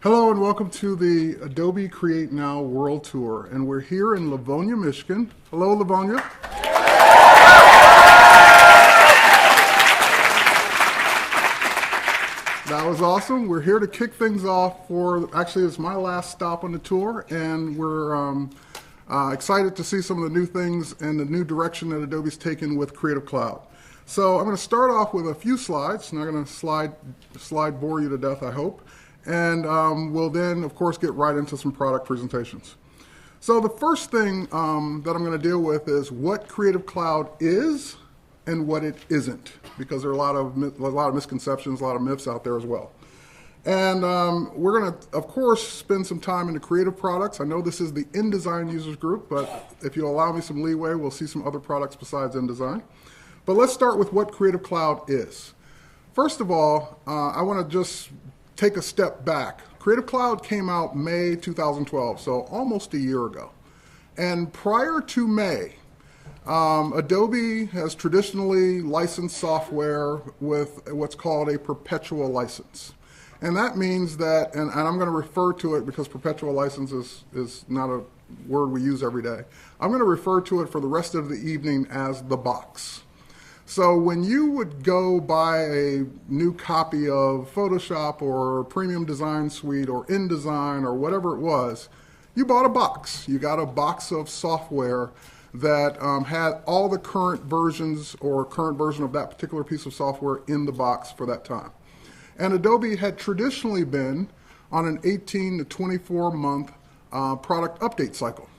Hello and welcome to the Adobe Create Now World Tour, and we're here in Livonia, Michigan. Hello, Livonia. That was awesome. We're here to kick things off actually it's my last stop on the tour, and we're excited to see some of the new things and the new direction that Adobe's taken with Creative Cloud. So I'm going to start off with a few slides. I'm not going to slide bore you to death, I hope. And we'll then, of course, get right into some product presentations. So the first thing that I'm going to deal with is what Creative Cloud is and what it isn't, because there are a lot of misconceptions, a lot of myths out there as well. And we're going to, of course, spend some time in the creative products. I know this is the InDesign users group, but if you allow me some leeway, we'll see some other products besides InDesign. But let's start with what Creative Cloud is. First of all, I want to just take a step back. Creative Cloud came out May 2012, so almost a year ago. And prior to May, Adobe has traditionally licensed software with what's called a perpetual license. And that means that, and I'm going to refer to it because perpetual license is not a word we use every day. I'm going to refer to it for the rest of the evening as the box. So when you would go buy a new copy of Photoshop or Premium Design Suite or InDesign or whatever it was, you bought a box. You got a box of software that had all the current versions or current version of that particular piece of software in the box for that time. And Adobe had traditionally been on an 18 to 24 month product update cycle.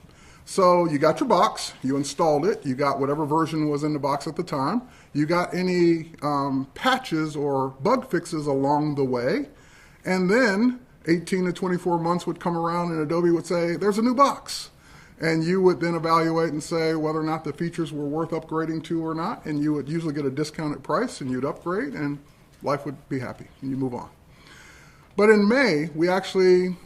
So you got your box, you installed it, you got whatever version was in the box at the time, you got any patches or bug fixes along the way, and then 18 to 24 months would come around and Adobe would say, there's a new box. And you would then evaluate and say whether or not the features were worth upgrading to or not, and you would usually get a discounted price and you'd upgrade and life would be happy and you move on. But in May, we actually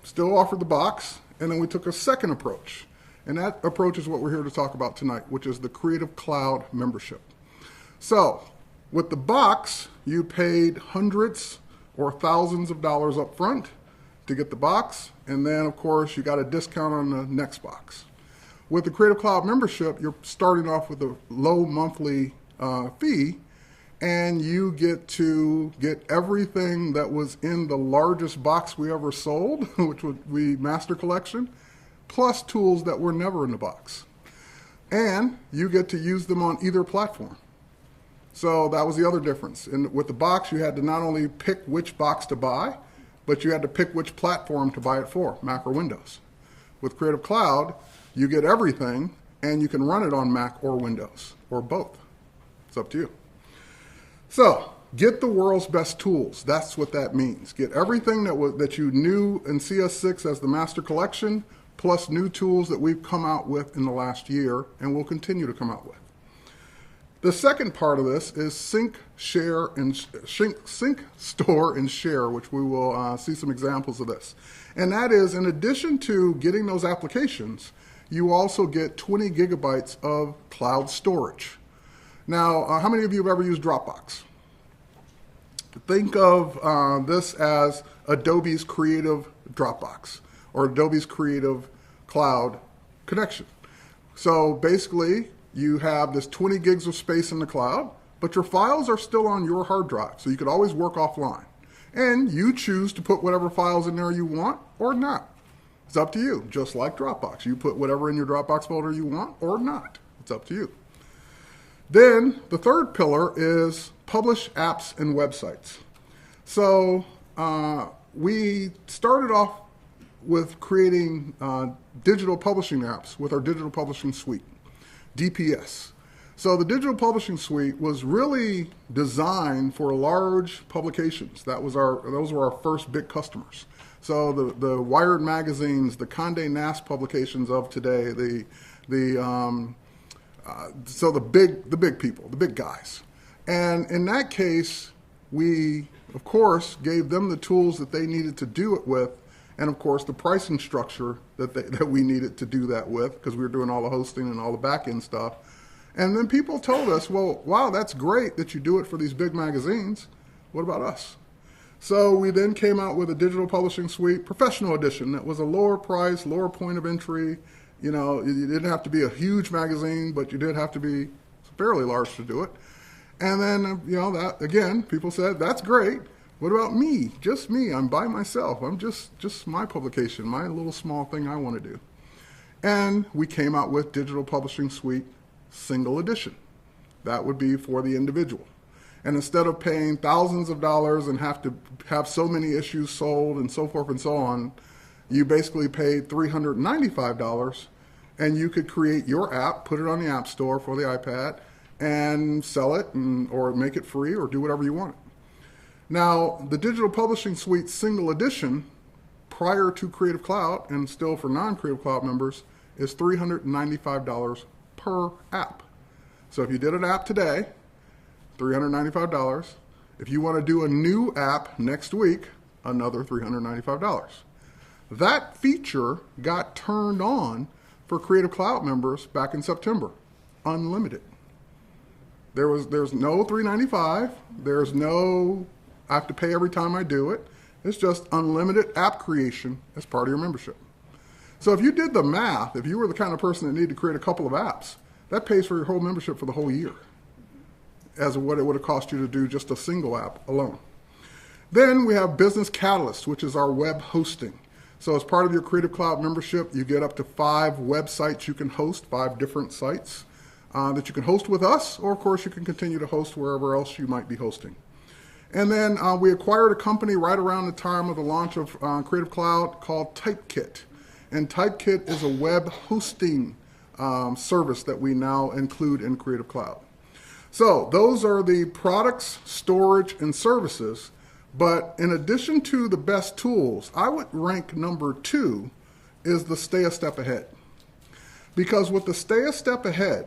still offered the box, and then we took a second approach. And that approach is what we're here to talk about tonight, which is the Creative Cloud membership. So with the box, you paid hundreds or thousands of dollars up front to get the box, and then of course you got a discount on the next box. With the Creative Cloud membership, you're starting off with a low monthly fee, and you get to get everything that was in the largest box we ever sold, which would be Master Collection, plus tools that were never in the box. And you get to use them on either platform. So that was the other difference. And with the box, you had to not only pick which box to buy, but you had to pick which platform to buy it for, Mac or Windows. With Creative Cloud, you get everything, and you can run it on Mac or Windows, or both. It's up to you. So, get the world's best tools. That's what that means. Get everything that you knew in CS6 as the Master Collection, plus new tools that we've come out with in the last year and will continue to come out with. The second part of this is sync, store, and share, which we will see some examples of this. And that is, in addition to getting those applications, you also get 20 gigabytes of cloud storage. Now, how many of you have ever used Dropbox? Think of this as Adobe's Creative Dropbox, or Adobe's Creative Cloud connection. So basically, you have this 20 gigs of space in the cloud, but your files are still on your hard drive, so you could always work offline. And you choose to put whatever files in there you want or not. It's up to you, just like Dropbox. You put whatever in your Dropbox folder you want or not. It's up to you. Then the third pillar is publish apps and websites. So we started off with creating digital publishing apps with our Digital Publishing Suite, DPS. So the Digital Publishing Suite was really designed for large publications. Those were our first big customers. So the Wired magazines, the Condé Nast publications of today, so the big people, the big guys. And in that case, we, of course, gave them the tools that they needed to do it with, and of course the pricing structure that we needed to do that with, because we were doing all the hosting and all the back-end stuff. And then people told us, well, wow, that's great that you do it for these big magazines. What about us? So we then came out with a digital publishing suite professional edition that was a lower price, lower point of entry. You know, you didn't have to be a huge magazine, but you did have to be fairly large to do it. And then, you know, that again, people said, that's great. What about me? Just me. I'm by myself. I'm just my publication, my little small thing I want to do. And we came out with Digital Publishing Suite Single Edition. That would be for the individual. And instead of paying thousands of dollars and have to have so many issues sold and so forth and so on, you basically paid $395 and you could create your app, put it on the App Store for the iPad, and sell it or make it free or do whatever you want. Now, the Digital Publishing Suite Single Edition, prior to Creative Cloud and still for non-Creative Cloud members, is $395 per app. So if you did an app today, $395. If you want to do a new app next week, another $395. That feature got turned on for Creative Cloud members back in September, unlimited. There's no $395. There's no I have to pay every time I do it. It's just unlimited app creation as part of your membership. So if you did the math, if you were the kind of person that needed to create a couple of apps, that pays for your whole membership for the whole year, as what it would have cost you to do just a single app alone. Then we have Business Catalyst, which is our web hosting. So as part of your Creative Cloud membership, you get up to 5 websites you can host, 5 different sites that you can host with us, or of course you can continue to host wherever else you might be hosting. And then we acquired a company right around the time of the launch of Creative Cloud called Typekit. And Typekit is a web hosting service that we now include in Creative Cloud. So those are the products, storage, and services. But in addition to the best tools, I would rank number 2 is the stay a step ahead. Because with the stay a step ahead,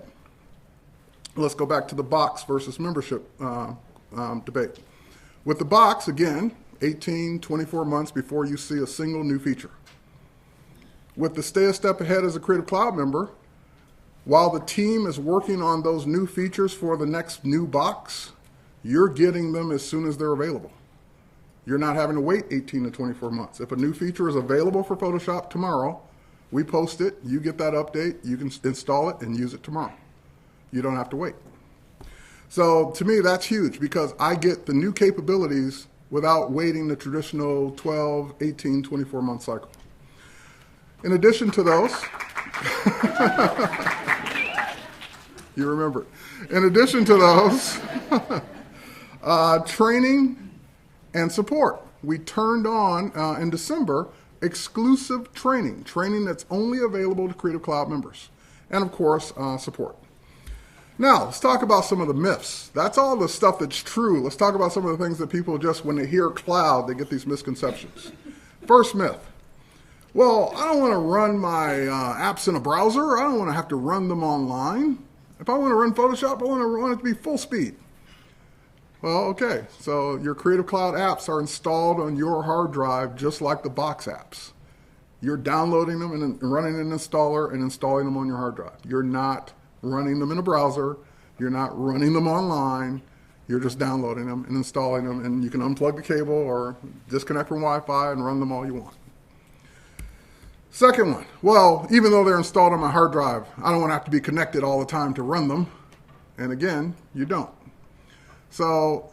let's go back to the box versus membership debate. With the box, again, 18, 24 months before you see a single new feature. With the stay a step ahead as a Creative Cloud member, while the team is working on those new features for the next new box, you're getting them as soon as they're available. You're not having to wait 18 to 24 months. If a new feature is available for Photoshop tomorrow, we post it, you get that update, you can install it and use it tomorrow. You don't have to wait. So to me, that's huge because I get the new capabilities without waiting the traditional 12, 18, 24-month cycle. In addition to those, you remember it. In addition to those, training and support. We turned on, in December, exclusive training that's only available to Creative Cloud members. And of course, support. Now, let's talk about some of the myths. That's all the stuff that's true. Let's talk about some of the things that people just, when they hear cloud, they get these misconceptions. First myth. Well, I don't want to run my apps in a browser. I don't want to have to run them online. If I want to run Photoshop, I want it to be full speed. Well, okay, so your Creative Cloud apps are installed on your hard drive just like the box apps. You're downloading them and running an installer and installing them on your hard drive. You're not running them in a browser. You're not running them online. You're just downloading them and installing them, and you can unplug the cable or disconnect from Wi-Fi and run them all you want. Second one, well, even though they're installed on my hard drive, I don't want to have to be connected all the time to run them. And again, you don't. So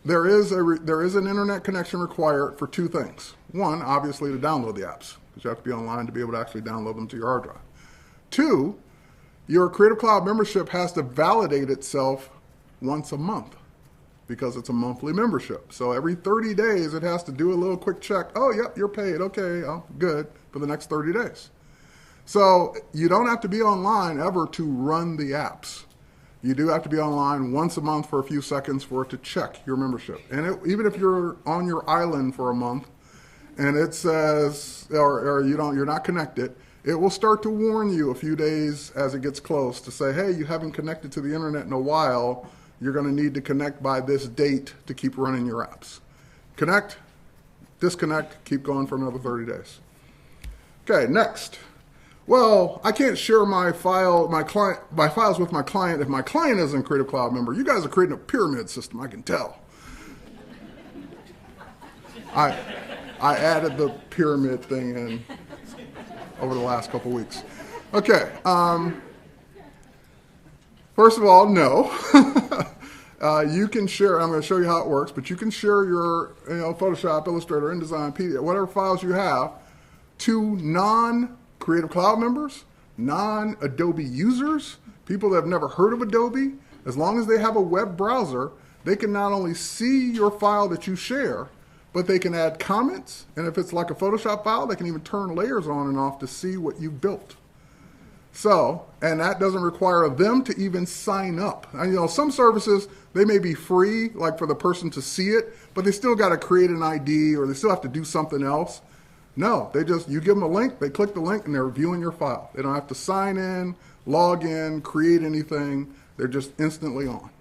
there is an internet connection required for 2 things. One, obviously, to download the apps, because you have to be online to be able to actually download them to your hard drive. 2, your Creative Cloud membership has to validate itself once a month, because it's a monthly membership. So every 30 days, it has to do a little quick check. Oh, yep, you're paid. Okay, oh, good, for the next 30 days. So you don't have to be online ever to run the apps. You do have to be online once a month for a few seconds for it to check your membership. And even if you're on your island for a month and it says, or you're not connected, it will start to warn you a few days as it gets close to say, hey, you haven't connected to the internet in a while. You're going to need to connect by this date to keep running your apps. Connect, disconnect, keep going for another 30 days. Okay, next. Well, I can't share my files with my client if my client isn't a Creative Cloud member. You guys are creating a pyramid system, I can tell. I added the pyramid thing in over the last couple weeks. Okay. First of all, no. You can share, I'm going to show you how it works, but you can share your Photoshop, Illustrator, InDesign, PDF, whatever files you have to non-Creative Cloud members, non-Adobe users, people that have never heard of Adobe. As long as they have a web browser, they can not only see your file that you share, but they can add comments, and if it's like a Photoshop file, they can even turn layers on and off to see what you've built. So, and that doesn't require them to even sign up. And, some services, they may be free, like for the person to see it, but they still got to create an ID or they still have to do something else. No, you give them a link, they click the link, and they're viewing your file. They don't have to sign in, log in, create anything. They're just instantly on.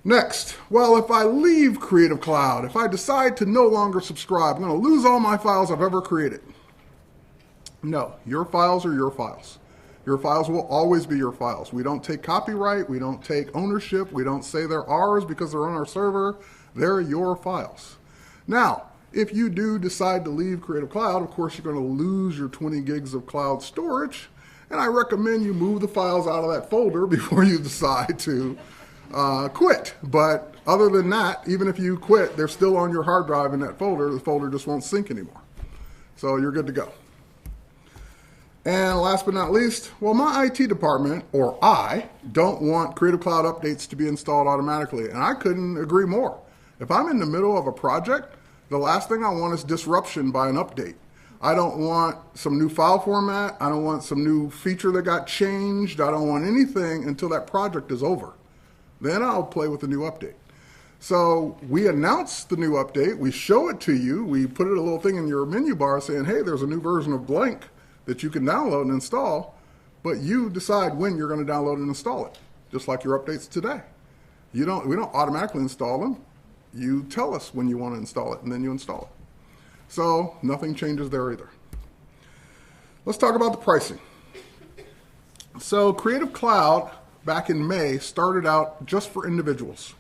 Next, well, if I leave Creative Cloud, if I decide to no longer subscribe, I'm going to lose all my files I've ever created. No, your files are your files. Your files will always be your files. We don't take copyright, we don't take ownership, we don't say they're ours because they're on our server. They're your files. Now, if you do decide to leave Creative Cloud, of course, you're going to lose your 20 gigs of cloud storage, and I recommend you move the files out of that folder before you decide to quit. But other than that, even if you quit, they're still on your hard drive in that folder. The folder just won't sync anymore. So you're good to go. And last but not least, well, my IT department, or I, don't want Creative Cloud updates to be installed automatically. And I couldn't agree more. If I'm in the middle of a project, the last thing I want is disruption by an update. I don't want some new file format. I don't want some new feature that got changed. I don't want anything until that project is over. Then I'll play with the new update. So we announce the new update. We show it to you. We put a little thing in your menu bar saying, hey, there's a new version of blank that you can download and install, but you decide when you're going to download and install it, just like your updates today. We don't automatically install them. You tell us when you want to install it, and then you install it. So nothing changes there either. Let's talk about the pricing. So Creative Cloud, back in May, started out just for individuals.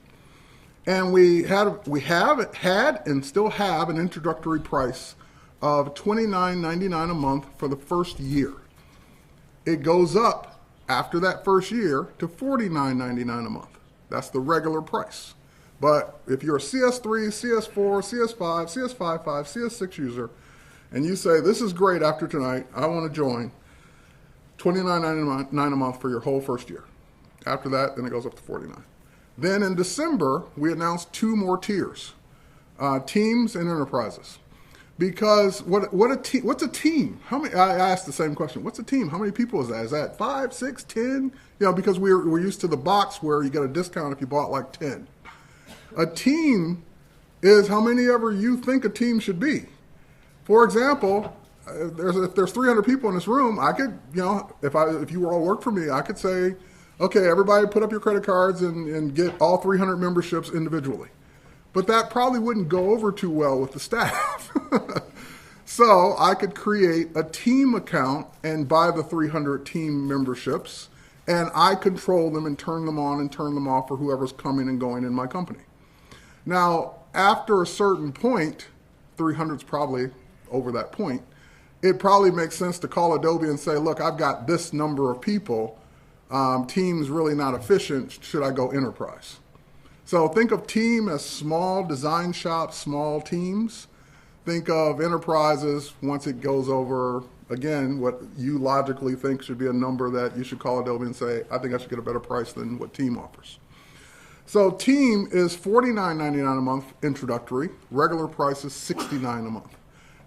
And we had and still have an introductory price of $29.99 a month for the first year. It goes up after that first year to $49.99 a month. That's the regular price. But if you're a CS3, CS4, CS5, CS55, CS6 user, and you say, this is great after tonight, I want to join, $29.99 a month for your whole first year. After that, then it goes up to $49. Then in December, we announced 2 more tiers, teams and enterprises. Because what's a team? I asked the same question. What's a team? How many people is that? Is that 5, 6, 10? Because we're used to the box where you get a discount if you bought like 10. A team is how many ever you think a team should be. For example, if there's 300 people in this room, I could, if you all work for me, I could say, okay, everybody put up your credit cards and get all 300 memberships individually. But that probably wouldn't go over too well with the staff. So I could create a team account and buy the 300 team memberships, and I control them and turn them on and turn them off for whoever's coming and going in my company. Now, after a certain point, 300 is probably over that point, it probably makes sense to call Adobe and say, look, I've got this number of people. Team's really not efficient. Should I go enterprise? So think of team as small design shops, small teams. Think of enterprises once it goes over, again, what you logically think should be a number that you should call Adobe and say, I think I should get a better price than what team offers. So team is $49.99 a month introductory. Regular price is $69 a month.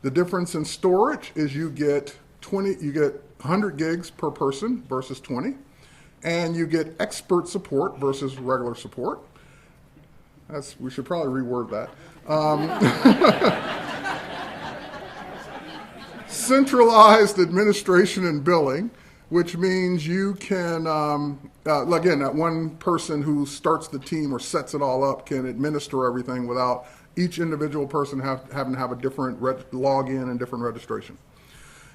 The difference in storage is you get 100 gigs per person versus 20, and you get expert support versus regular support. We should probably reword that. Centralized administration and billing, which means you can, again, that one person who starts the team or sets it all up can administer everything without each individual person having to have a different login and different registration.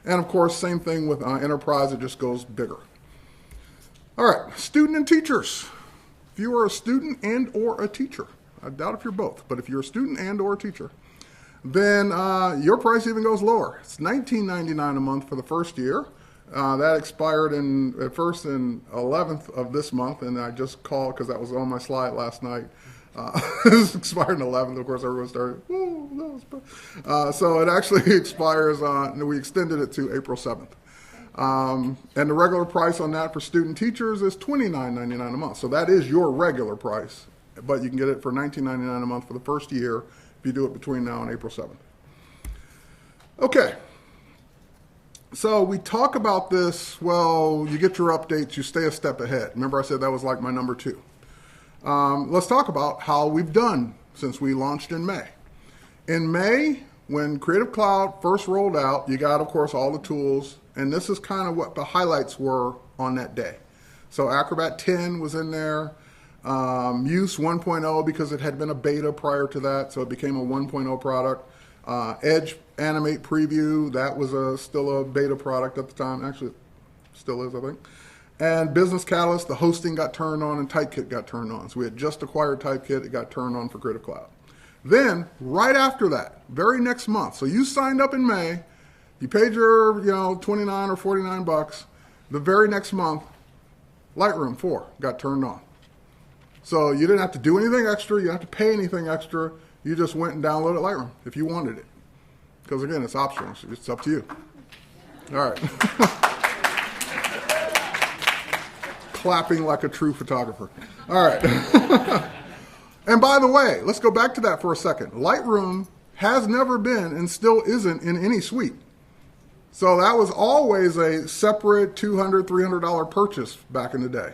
And of course, same thing with enterprise, it just goes bigger. All right, student and teachers. If you are a student and or a teacher, I doubt if you're both, but if you're a student and or a teacher, then your price even goes lower. It's $19.99 a month for the first year. That expired at first in 11th of this month, and I just called because that was on my slide last night. This expired in 11th. Of course, everyone started, oh, no. So it actually expires we extended it to April 7th. And the regular price on that for student teachers is $29.99 a month. So that is your regular price, but you can get it for $19.99 a month for the first year if you do it between now and April 7th. Okay. So we talk about this, well, you get your updates, you stay a step ahead. Remember I said that was like my number 2. Let's talk about how we've done since we launched in May. In May, when Creative Cloud first rolled out, you got, of course, all the tools, and this is kind of what the highlights were on that day. So Acrobat 10 was in there, Muse 1.0 because it had been a beta prior to that, so it became a 1.0 product. Edge Animate Preview, that was still a beta product at the time. Actually, it still is, I think. And Business Catalyst, the hosting got turned on and Typekit got turned on. So we had just acquired Typekit, it got turned on for Creative Cloud. Then, right after that, very next month, so you signed up in May, you paid your, $29 or $49. The very next month, Lightroom 4 got turned on. So you didn't have to do anything extra, you didn't have to pay anything extra, you just went and downloaded Lightroom if you wanted it. Because again, it's optional, so it's up to you. All right. Clapping like a true photographer. All right. And by the way, let's go back to that for a second. Lightroom has never been and still isn't in any suite. So that was always a separate $200, $300 purchase back in the day.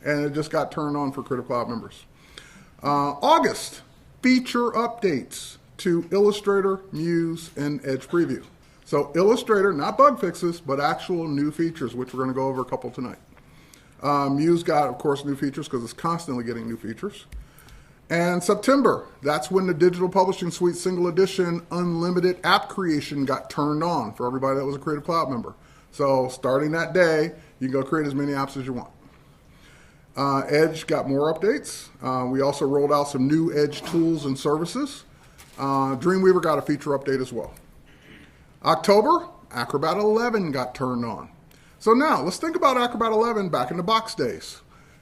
And it just got turned on for Creative Cloud members. August, feature updates to Illustrator, Muse, and Edge Preview. So Illustrator, not bug fixes, but actual new features, which we're going to go over a couple tonight. Muse got, of course, new features because it's constantly getting new features. And September, that's when the Digital Publishing Suite Single Edition Unlimited App Creation got turned on for everybody that was a Creative Cloud member. So starting that day, you can go create as many apps as you want. Edge got more updates. We also rolled out some new Edge tools and services. Dreamweaver got a feature update as well. October, Acrobat 11 got turned on. So now, let's think about Acrobat 11 back in the box days.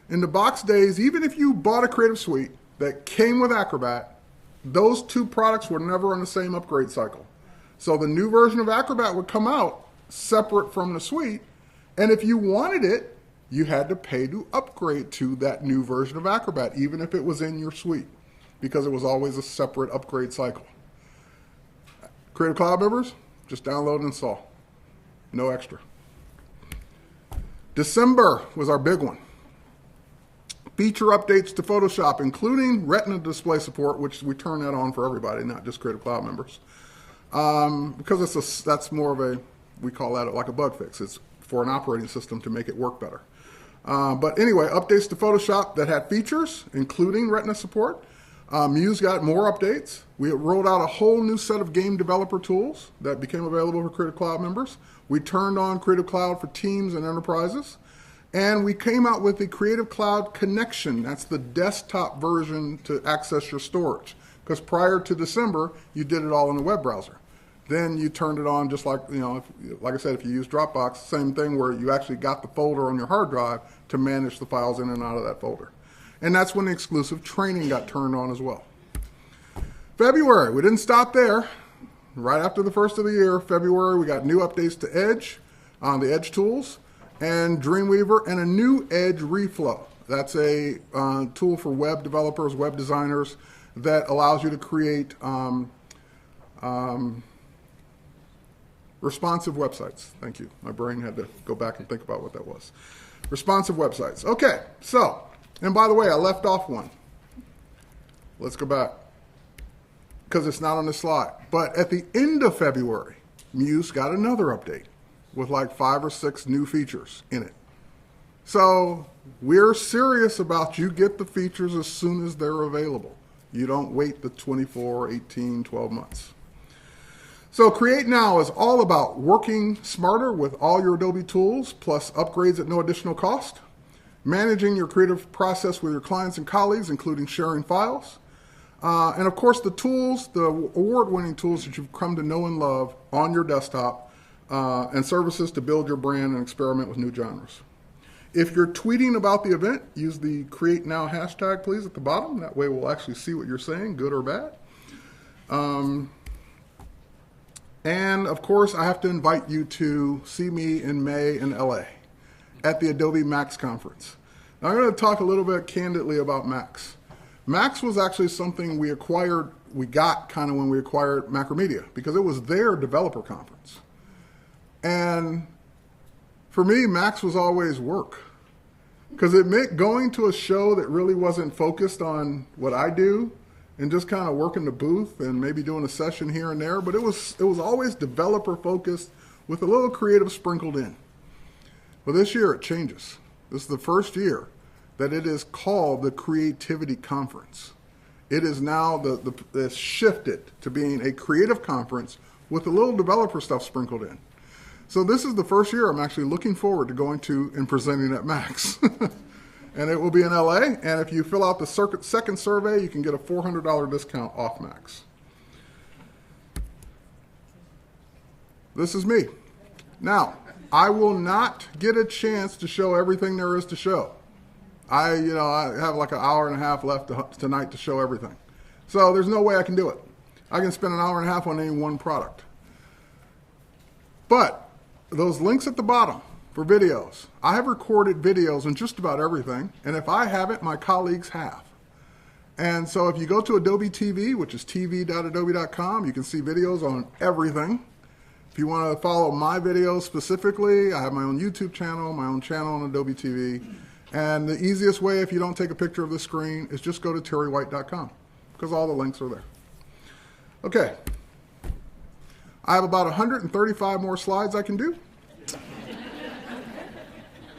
In the box days, even if you bought a Creative Suite that came with Acrobat, those two products were never on the same upgrade cycle. So the new version of Acrobat would come out separate from the suite, and if you wanted it, you had to pay to upgrade to that new version of Acrobat, even if it was in your suite, because it was always a separate upgrade cycle. Creative Cloud members, just download and install. No extra. December was our big one. Feature updates to Photoshop, including Retina display support, which we turn that on for everybody, not just Creative Cloud members. Because that's more of a, we call that like a bug fix. It's for an operating system to make it work better. But anyway, updates to Photoshop that had features, including Retina support. Muse got more updates. We rolled out a whole new set of game developer tools that became available for Creative Cloud members. We turned on Creative Cloud for teams and enterprises. And we came out with the Creative Cloud Connection. That's the desktop version to access your storage. Because prior to December, you did it all in the web browser. Then you turned it on just like, like I said, if you use Dropbox, same thing where you actually got the folder on your hard drive to manage the files in and out of that folder. And that's when the exclusive training got turned on as well. February, we didn't stop there. Right after the first of the year, February, we got new updates to Edge, the Edge tools, and Dreamweaver, and a new Edge Reflow. That's a tool for web developers, web designers, that allows you to create responsive websites. Thank you. My brain had to go back and think about what that was. Responsive websites. Okay, so, and by the way, I left off one. Let's go back, because it's not on the slide. But at the end of February, Muse got another update with like 5 or 6 new features in it. So we're serious about you get the features as soon as they're available. You don't wait the 24, 18, 12 months. So Create Now is all about working smarter with all your Adobe tools, plus upgrades at no additional cost, managing your creative process with your clients and colleagues, including sharing files, And of course, the tools, the award-winning tools that you've come to know and love on your desktop, and services to build your brand and experiment with new genres. If you're tweeting about the event, use the Create Now hashtag, please, at the bottom. That way we'll actually see what you're saying, good or bad. And of course, I have to invite you to see me in May in LA at the Adobe Max conference. Now, I'm going to talk a little bit candidly about Max. Max was actually something we got kind of when we acquired Macromedia, because it was their developer conference. And for me, Max was always work, because it meant going to a show that really wasn't focused on what I do and just kind of working the booth and maybe doing a session here and there, but it was always developer focused with a little creative sprinkled in. But this year it changes. This is the first year that it is called the Creativity Conference. It is now it's shifted to being a creative conference with a little developer stuff sprinkled in. So this is the first year I'm actually looking forward to going to and presenting at Max. And it will be in LA, and if you fill out the second survey, you can get a $400 discount off Max. This is me. Now, I will not get a chance to show everything there is to show. I have like an hour and a half left tonight to show everything. So there's no way I can do it. I can spend an hour and a half on any one product. But those links at the bottom for videos, I have recorded videos on just about everything, and if I haven't, my colleagues have. And so if you go to Adobe TV, which is tv.adobe.com, you can see videos on everything. If you want to follow my videos specifically, I have my own YouTube channel, my own channel on Adobe TV. And the easiest way, if you don't take a picture of the screen, is just go to terrywhite.com, because all the links are there. Okay. I have about 135 more slides I can do.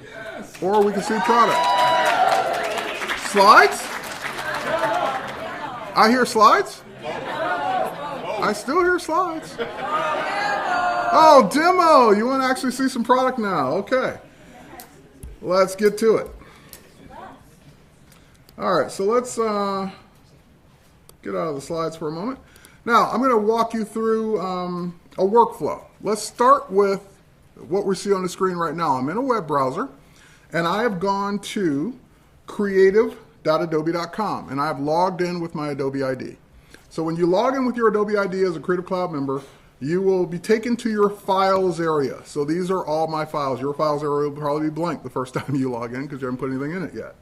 Yes. Or we can see product. Slides? I hear slides? I still hear slides. Oh, demo. You want to actually see some product now. Okay. Let's get to it. All right, so let's get out of the slides for a moment. Now, I'm going to walk you through a workflow. Let's start with what we see on the screen right now. I'm in a web browser, and I have gone to creative.adobe.com, and I've logged in with my Adobe ID. So when you log in with your Adobe ID as a Creative Cloud member, you will be taken to your files area. So these are all my files. Your files area will probably be blank the first time you log in because you haven't put anything in it yet.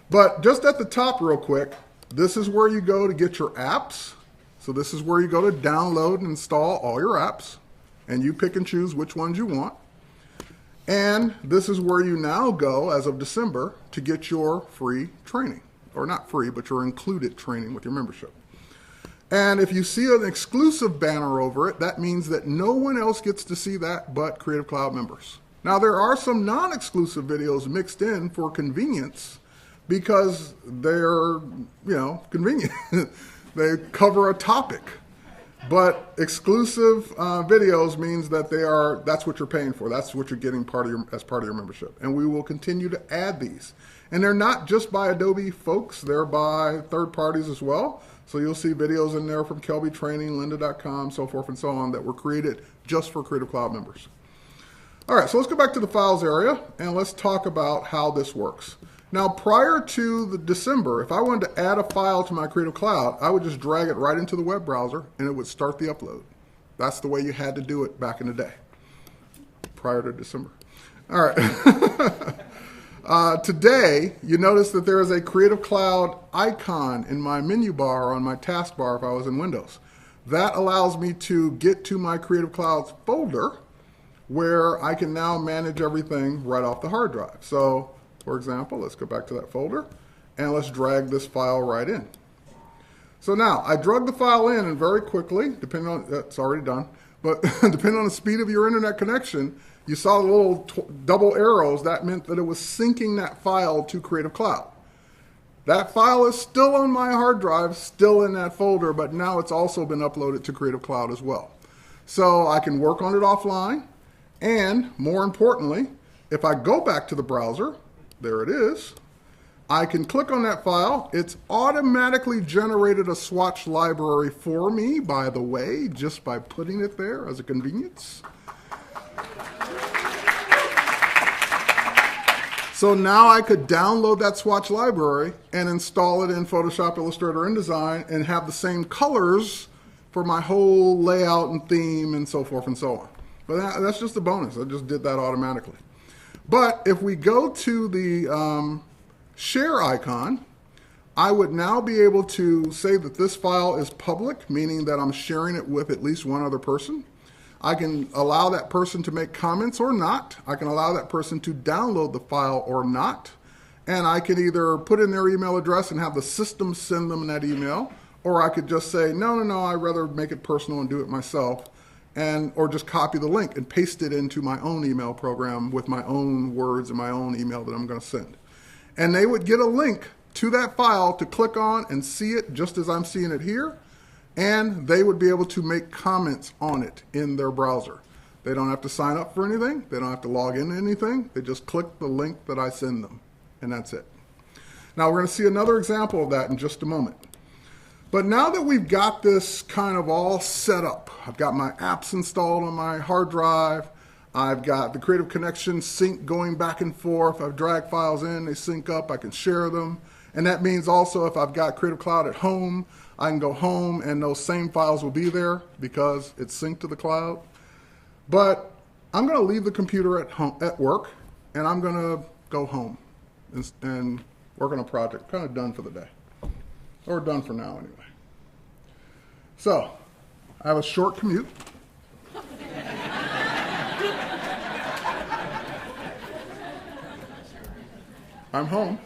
But just at the top real quick, this is where you go to get your apps. So this is where you go to download and install all your apps, and you pick and choose which ones you want. And this is where you now go, as of December, to get your free training. Or not free, but your included training with your membership. And if you see an exclusive banner over it, that means that no one else gets to see that but Creative Cloud members. Now, there are some non-exclusive videos mixed in for convenience because they're, convenient. They cover a topic. But exclusive videos means that that's what you're paying for. That's what you're getting as part of your membership. And we will continue to add these. And they're not just by Adobe folks, they're by third parties as well. So you'll see videos in there from Kelby Training, lynda.com, so forth and so on, that were created just for Creative Cloud members. All right, so let's go back to the files area and let's talk about how this works. Now, prior to the December, if I wanted to add a file to my Creative Cloud, I would just drag it right into the web browser and it would start the upload. That's the way you had to do it back in the day, prior to December. All right. Today, you notice that there is a Creative Cloud icon in my menu bar on my taskbar if I was in Windows. That allows me to get to my Creative Cloud folder where I can now manage everything right off the hard drive. So, for example, let's go back to that folder and let's drag this file right in. So now, I drug the file in and very quickly, depending on, it's already done, but depending on the speed of your internet connection, you saw the little double arrows. That meant that it was syncing that file to Creative Cloud. That file is still on my hard drive, still in that folder, but now it's also been uploaded to Creative Cloud as well. So I can work on it offline, and more importantly, if I go back to the browser, there it is, I can click on that file. It's automatically generated a swatch library for me, by the way, just by putting it there as a convenience. So now I could download that swatch library and install it in Photoshop, Illustrator, InDesign and have the same colors for my whole layout and theme and so forth and so on. But that's just a bonus. I just did that automatically. But if we go to the share icon, I would now be able to say that this file is public, meaning that I'm sharing it with at least one other person. I can allow that person to make comments or not. I can allow that person to download the file or not. And I can either put in their email address and have the system send them that email, or I could just say, no, I'd rather make it personal and do it myself, or just copy the link and paste it into my own email program with my own words and my own email that I'm going to send. And they would get a link to that file to click on and see it just as I'm seeing it here. And they would be able to make comments on it in their browser. They don't have to sign up for anything. They don't have to log into anything. They just click the link that I send them, and that's it. Now we're going to see another example of that in just a moment. But now that we've got this kind of all set up, I've got my apps installed on my hard drive. I've got the Creative Connection sync going back and forth. I've dragged files in, they sync up, I can share them. And that means also if I've got Creative Cloud at home, I can go home and those same files will be there because it's synced to the cloud. But I'm going to leave the computer at work, and I'm going to go home and work on a project. Kind of done for the day, or done for now anyway. So I have a short commute. I'm home.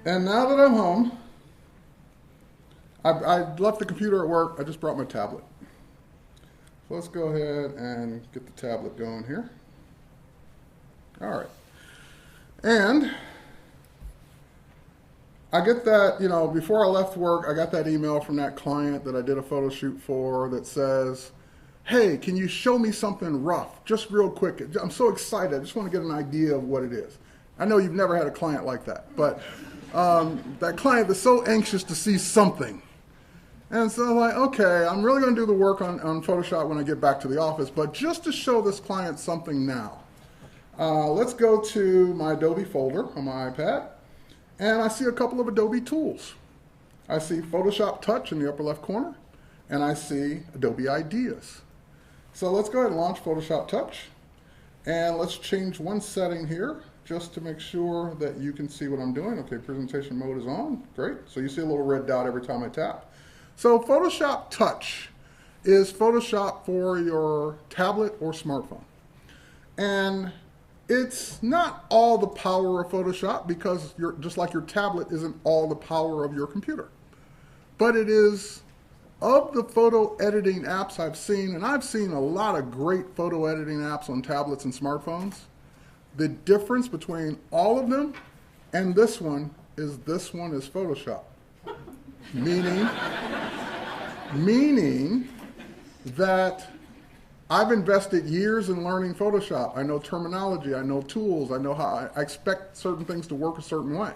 And now that I'm home, I left the computer at work. I just brought my tablet. So let's go ahead and get the tablet going here. All right. And I get that, before I left work, I got that email from that client that I did a photo shoot for that says, hey, can you show me something rough, just real quick? I'm so excited. I just want to get an idea of what it is. I know you've never had a client like that, but that client is so anxious to see something. And so I'm like, okay, I'm really going to do the work on Photoshop when I get back to the office, but just to show this client something now. Let's go to my Adobe folder on my iPad, and I see a couple of Adobe tools. I see Photoshop Touch in the upper left corner, and I see Adobe Ideas. So let's go ahead and launch Photoshop Touch, and let's change one setting here just to make sure that you can see what I'm doing. Okay, presentation mode is on. Great. So you see a little red dot every time I tap. So Photoshop Touch is Photoshop for your tablet or smartphone. And it's not all the power of Photoshop because just like your tablet isn't all the power of your computer. But it is, of the photo editing apps I've seen, and I've seen a lot of great photo editing apps on tablets and smartphones, the difference between all of them and this one is Photoshop. Meaning that I've invested years in learning Photoshop. I know terminology, I know tools, I know how I expect certain things to work a certain way.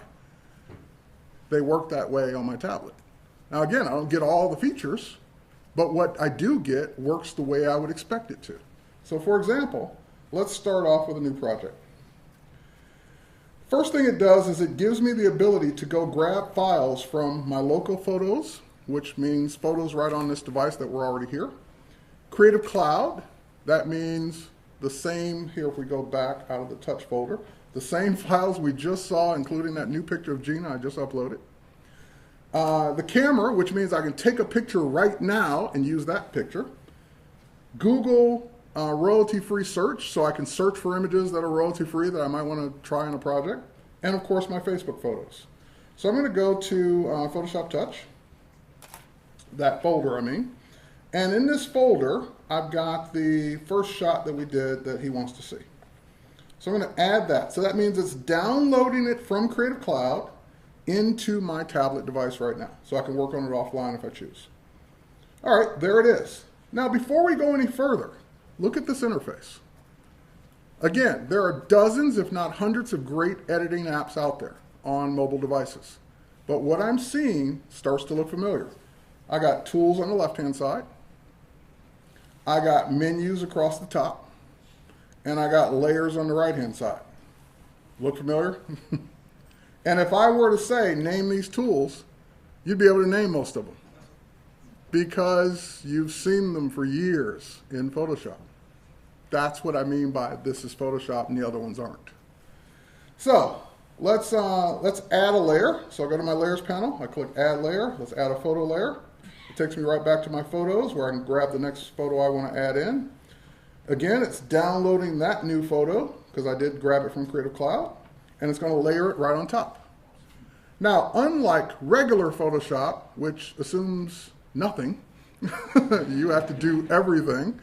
They work that way on my tablet. Now again, I don't get all the features, but what I do get works the way I would expect it to. So for example, let's start off with a new project. First thing it does is it gives me the ability to go grab files from my local photos, which means photos right on this device that were already here. Creative Cloud, that means the same, here if we go back out of the Touch folder, the same files we just saw, including that new picture of Gina I just uploaded. The camera, which means I can take a picture right now and use that picture. Google royalty-free search, so I can search for images that are royalty-free that I might want to try on a project. And of course my Facebook photos. So I'm going to go to Photoshop Touch, that folder I mean. And in this folder, I've got the first shot that we did that he wants to see. So I'm going to add that. So that means it's downloading it from Creative Cloud into my tablet device right now. So I can work on it offline if I choose. All right, there it is. Now before we go any further, look at this interface. Again, there are dozens, if not hundreds, of great editing apps out there on mobile devices. But what I'm seeing starts to look familiar. I got tools on the left-hand side. I got menus across the top. And I got layers on the right-hand side. Look familiar? And if I were to say, name these tools, you'd be able to name most of them because you've seen them for years in Photoshop. That's what I mean by this is Photoshop and the other ones aren't. So let's add a layer. So I go to my layers panel, I click add layer, let's add a photo layer. It takes me right back to my photos where I can grab the next photo I want to add in. Again, it's downloading that new photo because I did grab it from Creative Cloud, and it's going to layer it right on top. Now, unlike regular Photoshop, which assumes nothing, you have to do everything,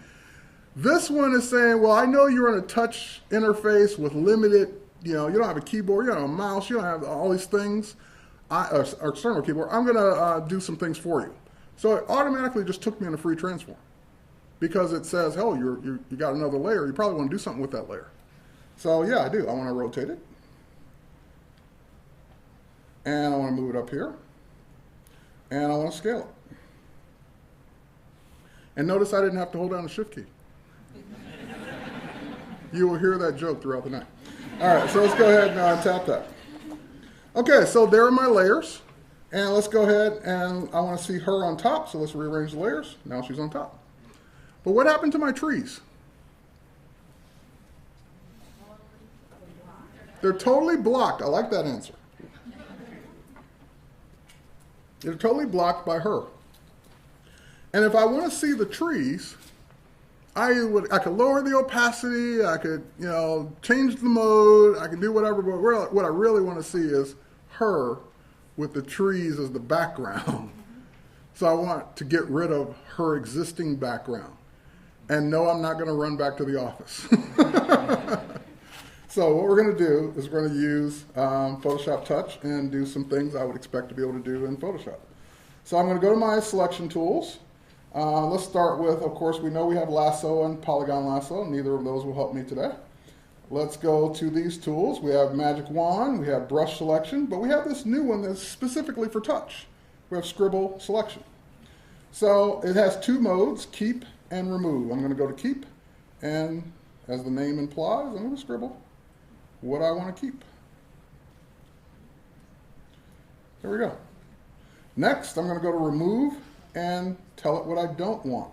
this one is saying, well, I know you're on a touch interface with limited, you don't have a keyboard, you don't have a mouse, you don't have all these things, or external keyboard. I'm going to do some things for you. So it automatically just took me in a free transform because it says, oh, you got another layer. You probably want to do something with that layer. So yeah, I do. I want to rotate it. And I want to move it up here. And I want to scale it. And notice I didn't have to hold down the Shift key. You will hear that joke throughout the night. All right, so let's go ahead and tap that. Okay, so there are my layers. And let's go ahead and I want to see her on top. So let's rearrange the layers. Now she's on top. But what happened to my trees? They're totally blocked. I like that answer. They're totally blocked by her. And if I want to see the trees, I could lower the opacity, I could, change the mode, I can do whatever, but what I really want to see is her with the trees as the background. So I want to get rid of her existing background. And no, I'm not going to run back to the office. So what we're going to do is we're going to use Photoshop Touch and do some things I would expect to be able to do in Photoshop. So I'm going to go to my selection tools. Let's start with, of course, we know we have lasso and polygon lasso. Neither of those will help me today. Let's go to these tools. We have magic wand, we have brush selection, but we have this new one that's specifically for touch. We have scribble selection. So it has two modes, keep and remove. I'm going to go to keep, and as the name implies, I'm going to scribble what I want to keep. There we go. Next, I'm going to go to remove and tell it what I don't want.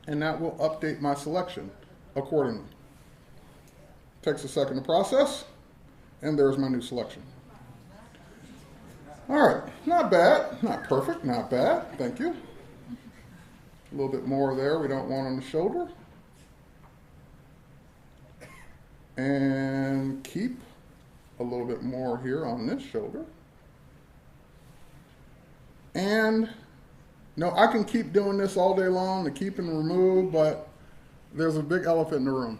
And that will update my selection accordingly. Takes a second to process, and there's my new selection. All right, not bad, not perfect, not bad, thank you. A little bit more there we don't want on the shoulder. And keep a little bit more here on this shoulder. And no, I can keep doing this all day long, the keep and remove, but there's a big elephant in the room.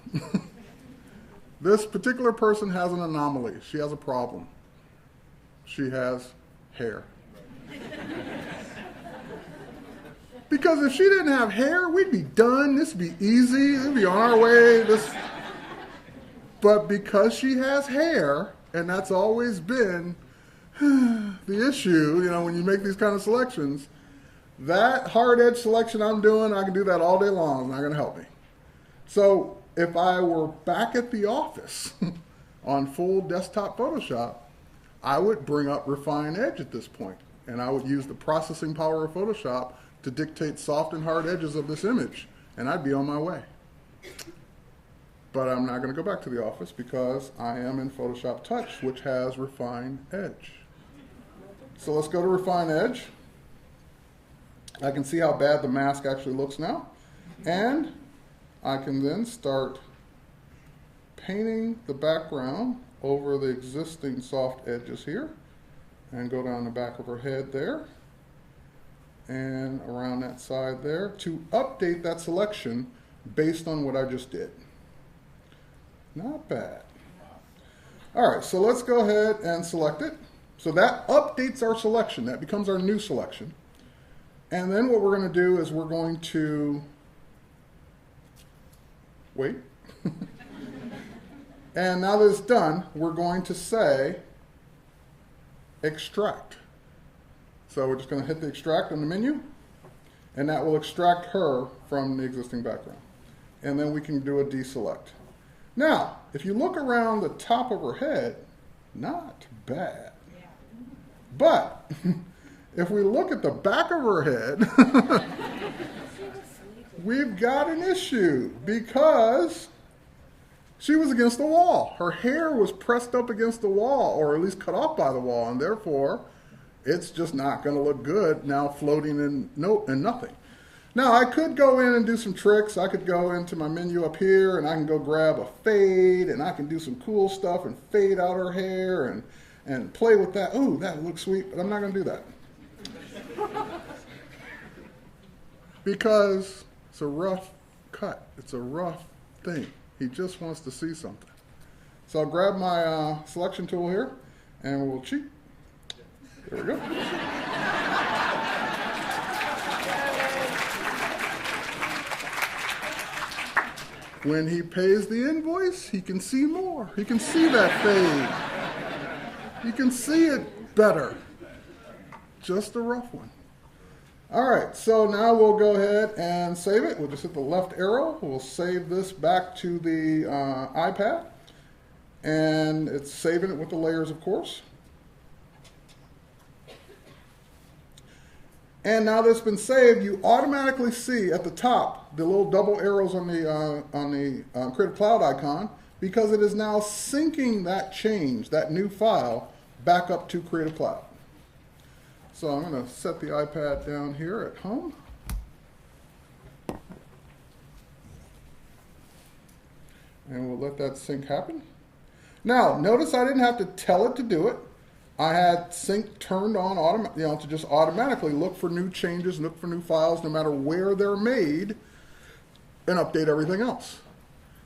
This particular person has an anomaly. She has a problem. She has hair. Because if she didn't have hair, we'd be done. This would be easy. We'd be on our way. But because she has hair, and that's always been the issue, when you make these kind of selections, that hard edge selection I'm doing, I can do that all day long. It's not going to help me. So if I were back at the office on full desktop Photoshop, I would bring up Refine Edge at this point, and I would use the processing power of Photoshop to dictate soft and hard edges of this image, and I'd be on my way. But I'm not going to go back to the office because I am in Photoshop Touch, which has Refine Edge. So let's go to Refine Edge. I can see how bad the mask actually looks now. And I can then start painting the background over the existing soft edges here and go down the back of her head there and around that side there to update that selection based on what I just did. Not bad. All right, so let's go ahead and select it. So that updates our selection. That becomes our new selection. And then what we're going to do is we're going to wait. And now that it's done, we're going to say extract. So we're just going to hit the extract on the menu, and that will extract her from the existing background. And then we can do a deselect. Now, if you look around the top of her head, not bad. Yeah. But if we look at the back of her head, we've got an issue because she was against the wall. Her hair was pressed up against the wall, or at least cut off by the wall, and therefore it's just not going to look good now floating in nothing. Now, I could go in and do some tricks. I could go into my menu up here, and I can go grab a fade, and I can do some cool stuff and fade out her hair and play with that. Ooh, that looks sweet, but I'm not going to do that. Because it's a rough cut. It's a rough thing. He just wants to see something. So I'll grab my selection tool here, and we'll cheat. There we go. When he pays the invoice, he can see more. He can see that fade. He can see it better. Just a rough one. All right, so now we'll go ahead and save it. We'll just hit the left arrow. We'll save this back to the iPad. And it's saving it with the layers, of course. And now that's been saved, you automatically see at the top the little double arrows on the Creative Cloud icon, because it is now syncing that change, that new file, back up to Creative Cloud. So I'm going to set the iPad down here at home. And we'll let that sync happen. Now, notice I didn't have to tell it to do it. I had sync turned on to just automatically look for new changes, look for new files, no matter where they're made, and update everything else.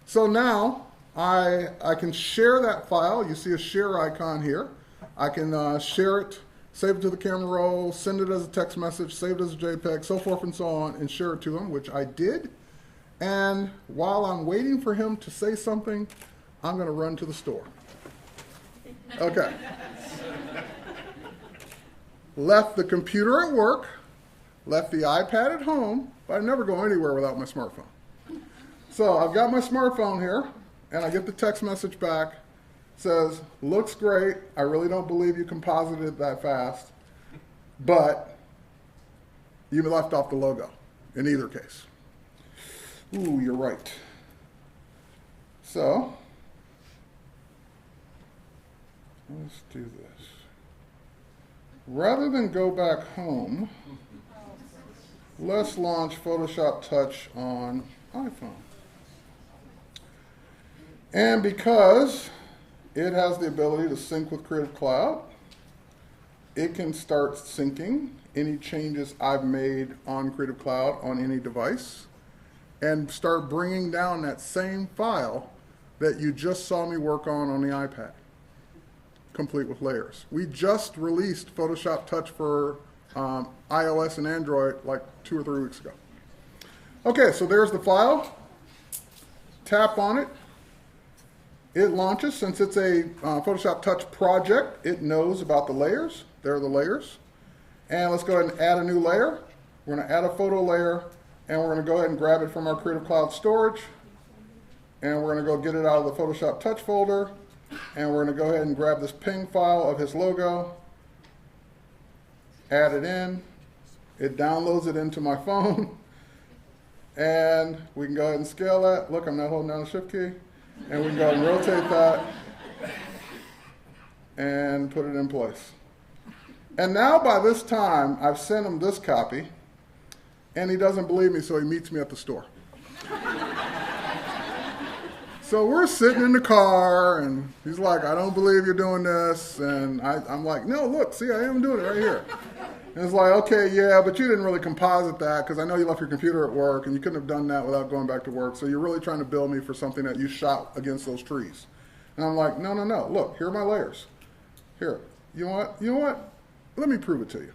So now I can share that file. You see a share icon here. I can share it, save it to the camera roll, send it as a text message, save it as a JPEG, so forth and so on, and share it to him, which I did. And while I'm waiting for him to say something, I'm going to run to the store. Okay. Left the computer at work, left the iPad at home, but I never go anywhere without my smartphone. So I've got my smartphone here, and I get the text message back. It says, looks great. I really don't believe you composited it that fast, but you left off the logo in either case. Ooh, you're right. So let's do this. Rather than go back home, let's launch Photoshop Touch on iPhone. And because it has the ability to sync with Creative Cloud, it can start syncing any changes I've made on Creative Cloud on any device and start bringing down that same file that you just saw me work on the iPad, complete with layers. We just released Photoshop Touch for iOS and Android like 2 or 3 weeks ago. Okay, so there's the file. Tap on it. It launches. Since it's a Photoshop Touch project, it knows about the layers. There are the layers. And let's go ahead and add a new layer. We're going to add a photo layer, and we're going to go ahead and grab it from our Creative Cloud storage. And we're going to go get it out of the Photoshop Touch folder. And we're going to go ahead and grab this ping file of his logo, add it in. It downloads it into my phone. And we can go ahead and scale that. Look, I'm not holding down the shift key. And we can go ahead and rotate that and put it in place. And now by this time, I've sent him this copy, and he doesn't believe me, so he meets me at the store. So we're sitting in the car, and he's like, I don't believe you're doing this. And I'm like, no, look, see, I am doing it right here. And it's like, okay, yeah, but you didn't really composite that because I know you left your computer at work, and you couldn't have done that without going back to work. So you're really trying to bill me for something that you shot against those trees. And I'm like, no, no, no. Look, here are my layers. Here, you know what? You know what? Let me prove it to you.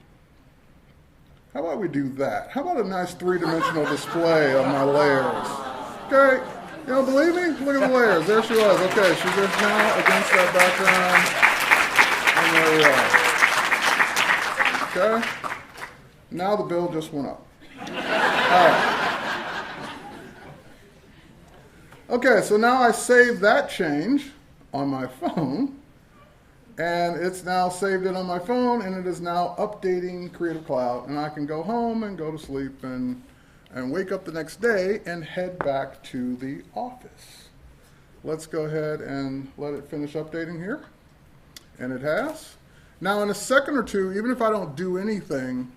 How about we do that? How about a nice 3-dimensional display of my layers? Okay. You don't believe me? Look at the layers. There she was. Okay, she's just now against that background. And there we are. Okay. Now the bill just went up. All right. Okay, so now I saved that change on my phone, and it's now saved it on my phone, and it is now updating Creative Cloud, and I can go home and go to sleep and wake up the next day and head back to the office. Let's go ahead and let it finish updating here, and it has. Now in a second or two, even if I don't do anything,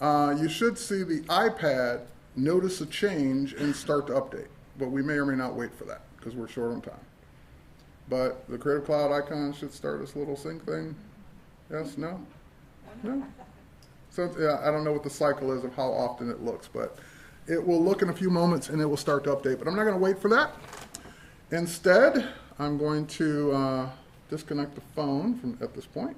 you should see the iPad notice a change and start to update. But we may or may not wait for that because we're short on time. But the Creative Cloud icon should start this little sync thing. Yes? No? No? So yeah, I don't know what the cycle is of how often it looks, but it will look in a few moments and it will start to update. But I'm not going to wait for that. Instead, I'm going to disconnect the phone from at this point.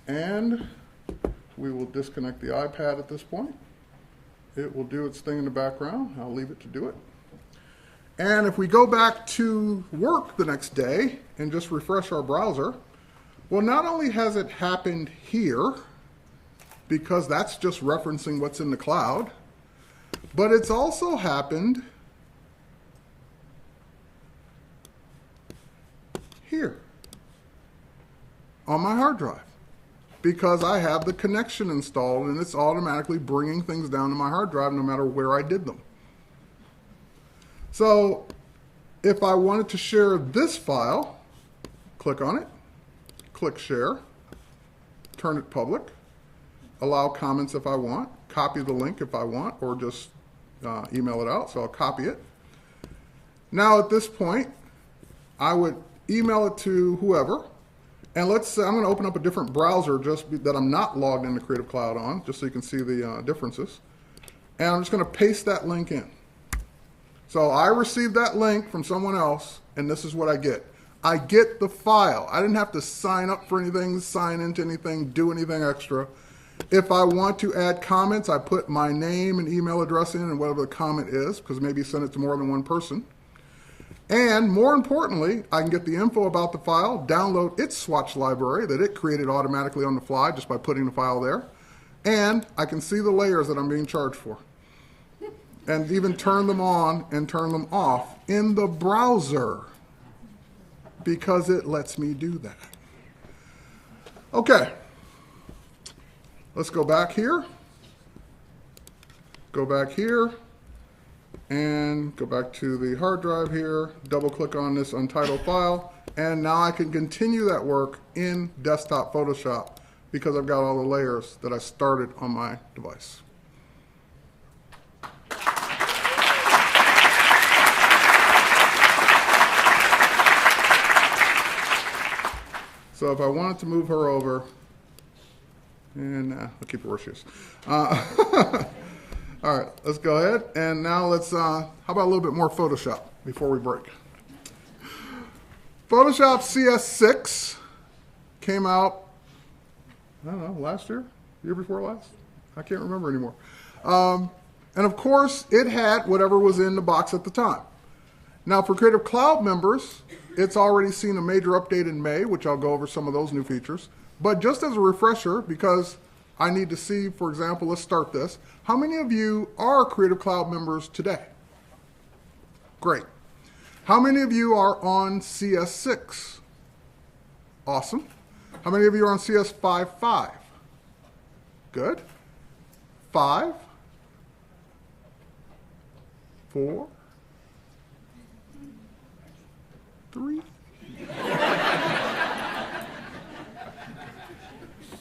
And we will disconnect the iPad at this point. It will do its thing in the background. I'll leave it to do it. And if we go back to work the next day and just refresh our browser, well, not only has it happened here, because that's just referencing what's in the cloud, but it's also happened here on my hard drive, because I have the connection installed and it's automatically bringing things down to my hard drive no matter where I did them. So if I wanted to share this file, click on it, click share, turn it public, allow comments if I want, copy the link if I want, or just email it out, so I'll copy it. Now at this point, I would email it to whoever. And let's say I'm going to open up a different browser that I'm not logged into Creative Cloud on, just so you can see the differences. And I'm just going to paste that link in. So I received that link from someone else, and this is what I get. I get the file. I didn't have to sign up for anything, sign into anything, do anything extra. If I want to add comments, I put my name and email address in and whatever the comment is, because maybe send it to more than one person. And more importantly, I can get the info about the file, download its swatch library that it created automatically on the fly just by putting the file there. And I can see the layers that I'm being charged for. And even turn them on and turn them off in the browser, because it lets me do that. Okay. Let's go back here. Go back here. And go back to the hard drive here, double click on this untitled file, and now I can continue that work in desktop Photoshop because I've got all the layers that I started on my device. So if I wanted to move her over, and I'll keep her where she is. All right, let's go ahead, and now let's, how about a little bit more Photoshop before we break? Photoshop CS6 came out, I don't know, last year? Year before last? I can't remember anymore. And of course, it had whatever was in the box at the time. Now for Creative Cloud members, it's already seen a major update in May, which I'll go over some of those new features. But just as a refresher, because I need to see, for example, let's start this. How many of you are Creative Cloud members today? Great. How many of you are on CS6? Awesome. How many of you are on CS5.5? Good. 5? 4? 3?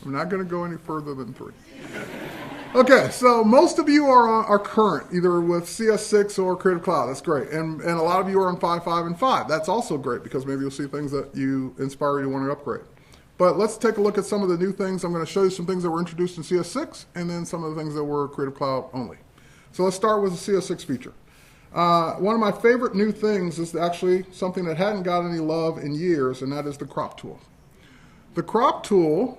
I'm not going to go any further than 3. Okay, so most of you are current, either with CS6 or Creative Cloud. That's great. And a lot of you are on 5.5 and 5. That's also great because maybe you'll see things that you inspire you to want to upgrade. But let's take a look at some of the new things. I'm going to show you some things that were introduced in CS6 and then some of the things that were Creative Cloud only. So let's start with the CS6 feature. One of my favorite new things is actually something that hadn't got any love in years, and that is the crop tool. The crop tool,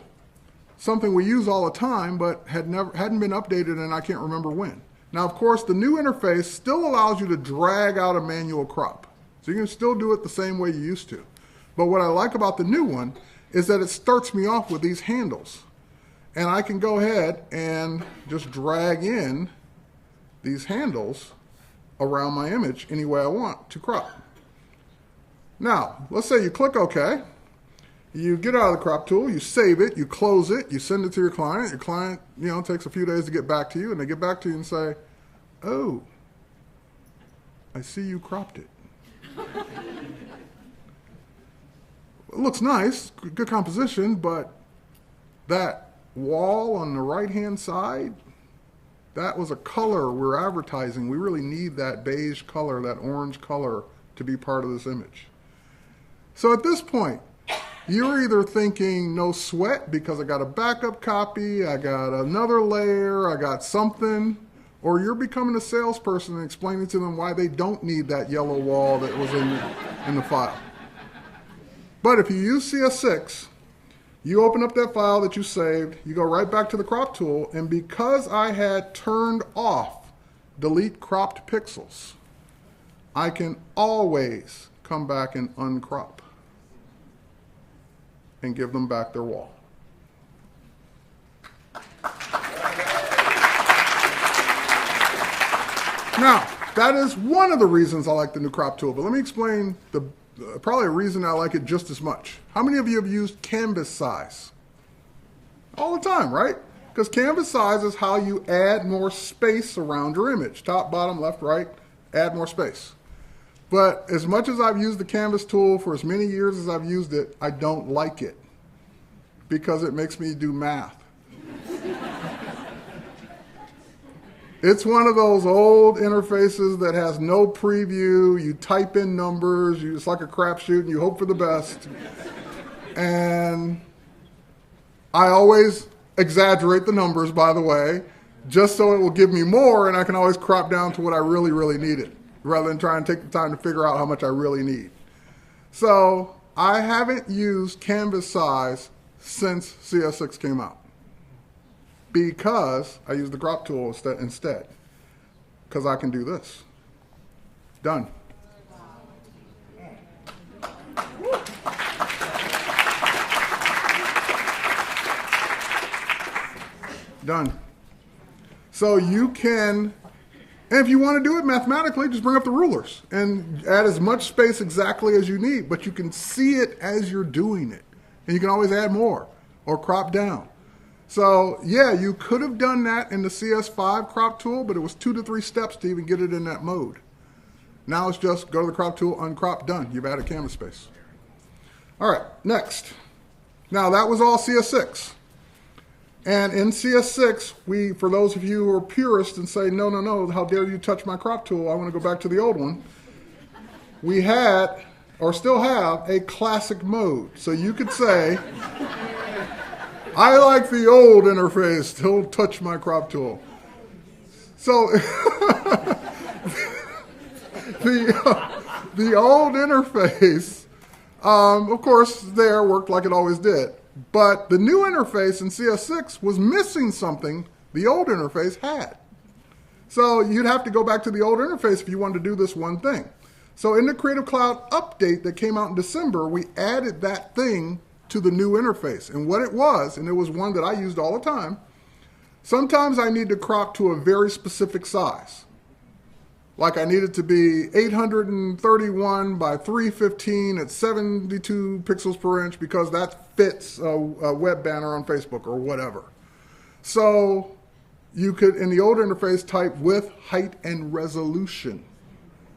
something we use all the time, but hadn't been updated, and I can't remember when. Now, of course, the new interface still allows you to drag out a manual crop. So you can still do it the same way you used to. But what I like about the new one is that it starts me off with these handles. And I can go ahead and just drag in these handles around my image any way I want to crop. Now, let's say you click OK. You get out of the crop tool, you save it, you close it, you send it to your client. Your client, takes a few days to get back to you, and they get back to you and say, "Oh, I see you cropped it. It looks nice, good composition, but that wall on the right-hand side, that was a color we're advertising. We really need that beige color, that orange color to be part of this image." So at this point, you're either thinking, no sweat, because I got a backup copy, I got another layer, I got something, or you're becoming a salesperson and explaining to them why they don't need that yellow wall that was in the file. But if you use CS6, you open up that file that you saved, you go right back to the crop tool, and because I had turned off delete cropped pixels, I can always come back and uncrop and give them back their wall. Now, that is one of the reasons I like the new crop tool, but let me explain probably a reason I like it just as much. How many of you have used canvas size? All the time, right? Because canvas size is how you add more space around your image. Top, bottom, left, right, add more space. But as much as I've used the canvas tool for as many years as I've used it, I don't like it because it makes me do math. It's one of those old interfaces that has no preview. You type in numbers, it's like a crapshoot, and you hope for the best. And I always exaggerate the numbers, by the way, just so it will give me more, and I can always crop down to what I really, really needed, rather than try and take the time to figure out how much I really need. So I haven't used canvas size since CS6 came out, because I use the crop tool instead, because I can do this. Done. Done. So you can, and if you want to do it mathematically, just bring up the rulers and add as much space exactly as you need, but you can see it as you're doing it. And you can always add more or crop down. So yeah, you could have done that in the CS5 crop tool, but it was 2 to 3 steps to even get it in that mode. Now it's just go to the crop tool, uncrop, done. You've added canvas space. All right, next. Now that was all CS6. And in CS6, for those of you who are purists and say, no, no, no, how dare you touch my crop tool, I want to go back to the old one, we had, or still have, a classic mode. So you could say, I like the old interface, don't touch my crop tool. So the old interface, of course, worked like it always did. But the new interface in CS6 was missing something the old interface had. So you'd have to go back to the old interface if you wanted to do this one thing. So in the Creative Cloud update that came out in December, we added that thing to the new interface. And what it was, and it was one that I used all the time, sometimes I need to crop to a very specific size. Like I need it to be 831 by 315 at 72 pixels per inch because that fits a web banner on Facebook or whatever. So you could, in the old interface, type width, height, and resolution.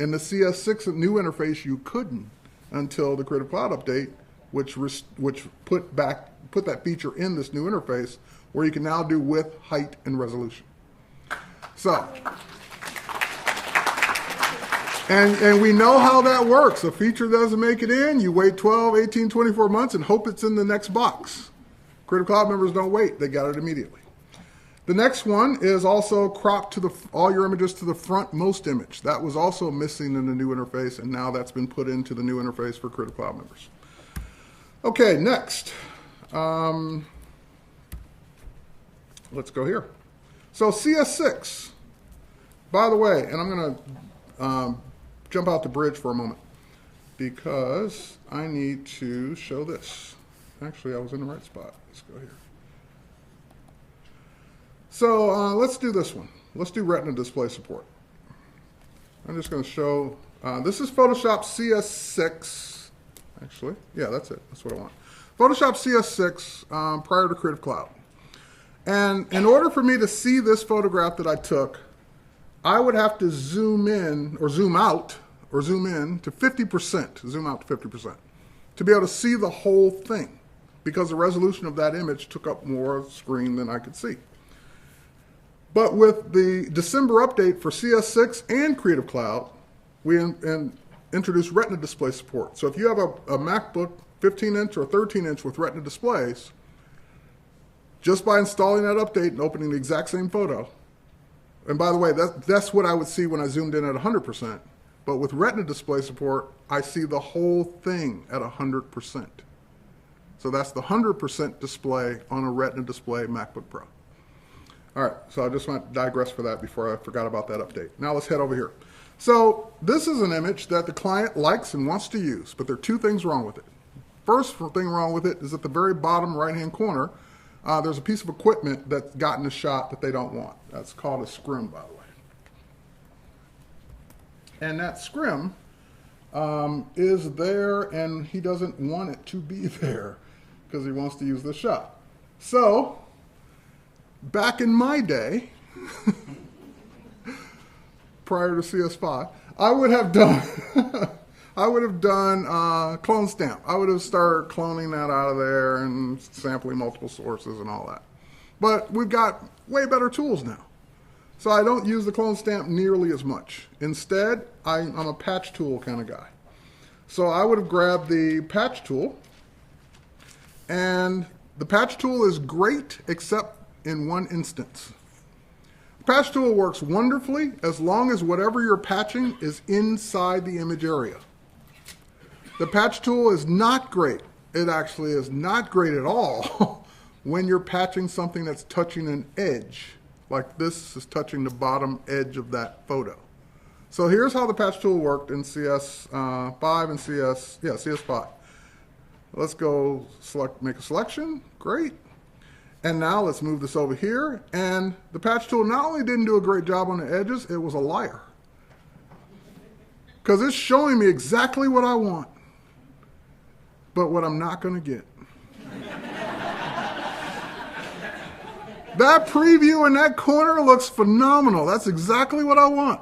In the CS6 new interface, you couldn't until the Creative Cloud update, which put that feature in this new interface, where you can now do width, height, and resolution. So, and we know how that works. A feature doesn't make it in, you wait 12, 18, 24 months and hope it's in the next box. Creative Cloud members don't wait, they got it immediately. The next one is also crop to all your images to the frontmost image. That was also missing in the new interface, and now that's been put into the new interface for Creative Cloud members. Okay, next. Let's go here. So CS6 by the way, and I'm going to jump out the bridge for a moment because I need to show this. Actually, I was in the right spot. Let's go here. So let's do this one. Let's do Retina display support. I'm just going to show, this is Photoshop CS6. Actually, yeah, that's it. That's what I want. Photoshop CS6 prior to Creative Cloud. And in order for me to see this photograph that I took, I would have to zoom in, or zoom out, or zoom in to 50%, zoom out to 50%, to be able to see the whole thing, because the resolution of that image took up more screen than I could see. But with the December update for CS6 and Creative Cloud, we introduced Retina display support. So if you have a MacBook 15-inch or 13-inch with Retina displays, just by installing that update and opening the exact same photo, and by the way, that's what I would see when I zoomed in at 100%, but with Retina display support, I see the whole thing at 100%. So that's the 100% display on a Retina display MacBook Pro. All right, so I just want to digress for that before I forgot about that update. Now let's head over here. So this is an image that the client likes and wants to use, but there are two things wrong with it. First thing wrong with it is at the very bottom right-hand corner, there's a piece of equipment that's gotten a shot that they don't want. That's called a scrim, by the way. And that scrim is there, and he doesn't want it to be there because he wants to use the shot. So back in my day, prior to CS5, I would have done clone stamp. I would have started cloning that out of there and sampling multiple sources and all that. But we've got way better tools now. So I don't use the clone stamp nearly as much. Instead, I'm a patch tool kind of guy. So I would have grabbed the patch tool, and the patch tool is great except in one instance. The patch tool works wonderfully as long as whatever you're patching is inside the image area. The patch tool is not great. It actually is not great at all when you're patching something that's touching an edge, like this is touching the bottom edge of that photo. So here's how the patch tool worked in CS5 and CS5. Let's go make a selection. Great. And now let's move this over here. And the patch tool not only didn't do a great job on the edges, it was a liar. Because it's showing me exactly what I want, but what I'm not going to get. That preview in that corner looks phenomenal. That's exactly what I want.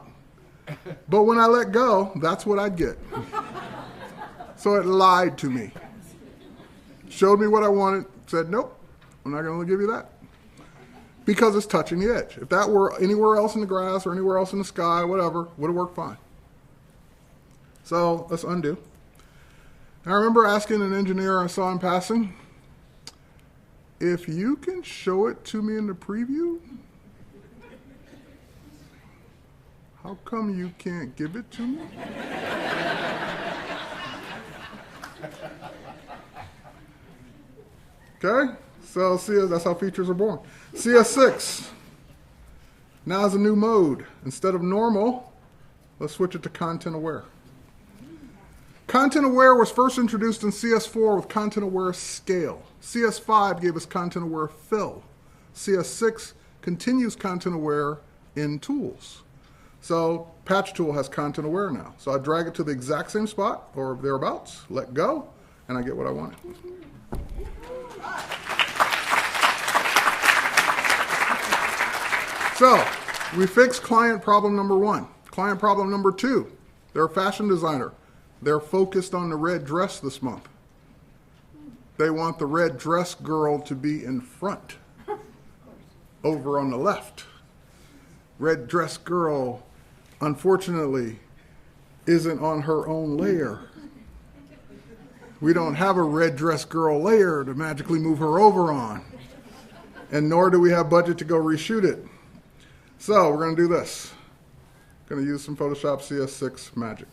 But when I let go, that's what I get. So it lied to me. Showed me what I wanted, said, nope, I'm not going to give you that. Because it's touching the edge. If that were anywhere else in the grass or anywhere else in the sky, whatever, would have worked fine. So let's undo. I remember asking an engineer I saw in passing, if you can show it to me in the preview, how come you can't give it to me? Okay, so that's how features are born. CS6 now is a new mode. Instead of normal, let's switch it to content aware. Content aware was first introduced in CS4 with content aware scale. CS5 gave us content aware fill. CS6 continues content aware in tools. So patch tool has content aware now. So I drag it to the exact same spot or thereabouts, let go, and I get what I wanted. So we fixed client problem number one. Client problem number two, they're a fashion designer. They're focused on the red dress this month. They want the red dress girl to be in front, over on the left. Red dress girl, unfortunately, isn't on her own layer. We don't have a red dress girl layer to magically move her over on. And nor do we have budget to go reshoot it. So we're going to do this. Going to use some Photoshop CS6 magic.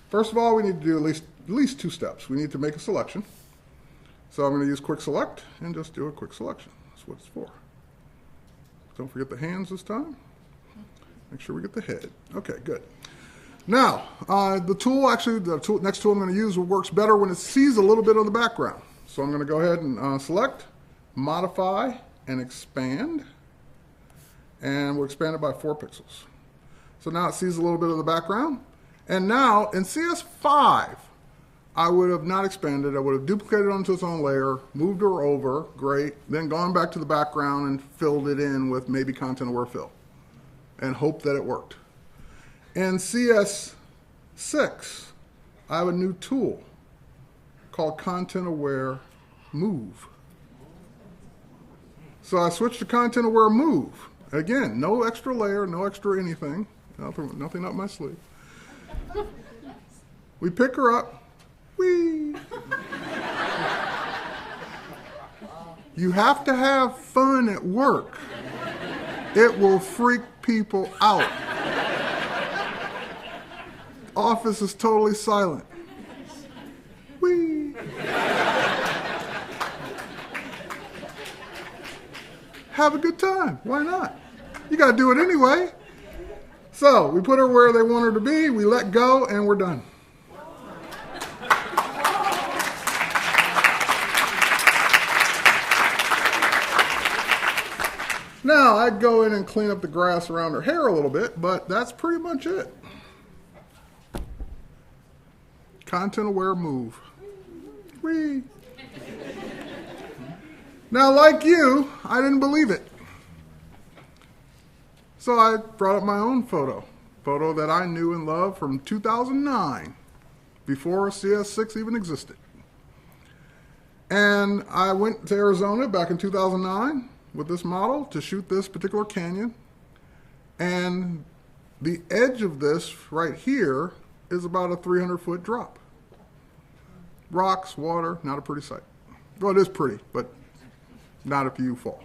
First of all, we need to do at least two steps. We need to make a selection. So I'm going to use quick select and just do a quick selection. That's what it's for. Don't forget the hands this time. Make sure we get the head. Okay, good. Now, the tool, actually, the next tool I'm going to use works better when it sees a little bit of the background. So I'm going to go ahead and select, modify, and expand. And we'll expand it by 4 pixels. So now it sees a little bit of the background. And now, in CS5, I would have not expanded. I would have duplicated onto its own layer, moved her over, great, then gone back to the background and filled it in with maybe content-aware fill, and hope that it worked. In CS6, I have a new tool called Content-Aware Move. So I switched to Content-Aware Move. Again, no extra layer, no extra anything, nothing up my sleeve. We pick her up. Whee! You have to have fun at work. It will freak people out. Office is totally silent. Whee! Have a good time. Why not? You got to do it anyway. So we put her where they want her to be. We let go, and we're done. Now, I'd go in and clean up the grass around her hair a little bit, but that's pretty much it. Content-aware move. Whee! Now, like you, I didn't believe it. So I brought up my own photo that I knew and loved from 2009, before CS6 even existed. And I went to Arizona back in 2009 with this model to shoot this particular canyon. And the edge of this right here is about a 300-foot drop. Rocks, water, not a pretty sight. Well, it is pretty, but not if you fall.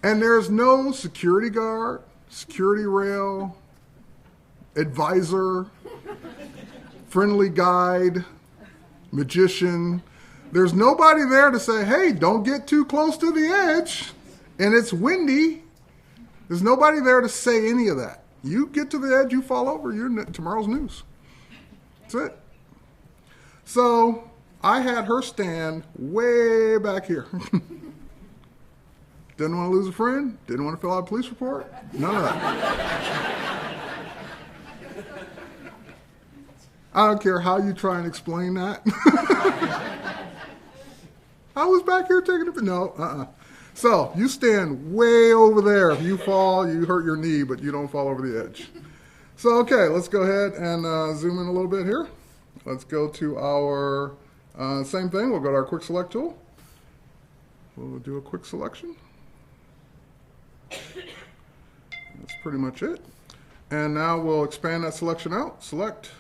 And there's no security guard, security rail, advisor, friendly guide, magician. There's nobody there to say, hey, don't get too close to the edge, and it's windy. There's nobody there to say any of that. You get to the edge, you fall over, you're tomorrow's news. That's it. So I had her stand way back here. Didn't want to lose a friend, didn't want to fill out a police report, none of that. I don't care how you try and explain that. I was back here taking a no, So you stand way over there. If you fall, you hurt your knee, but you don't fall over the edge. So, okay, let's go ahead and zoom in a little bit here. Let's go to our, same thing, we'll go to our quick select tool. We'll do a quick selection. That's pretty much it. And now we'll expand that selection out. Select,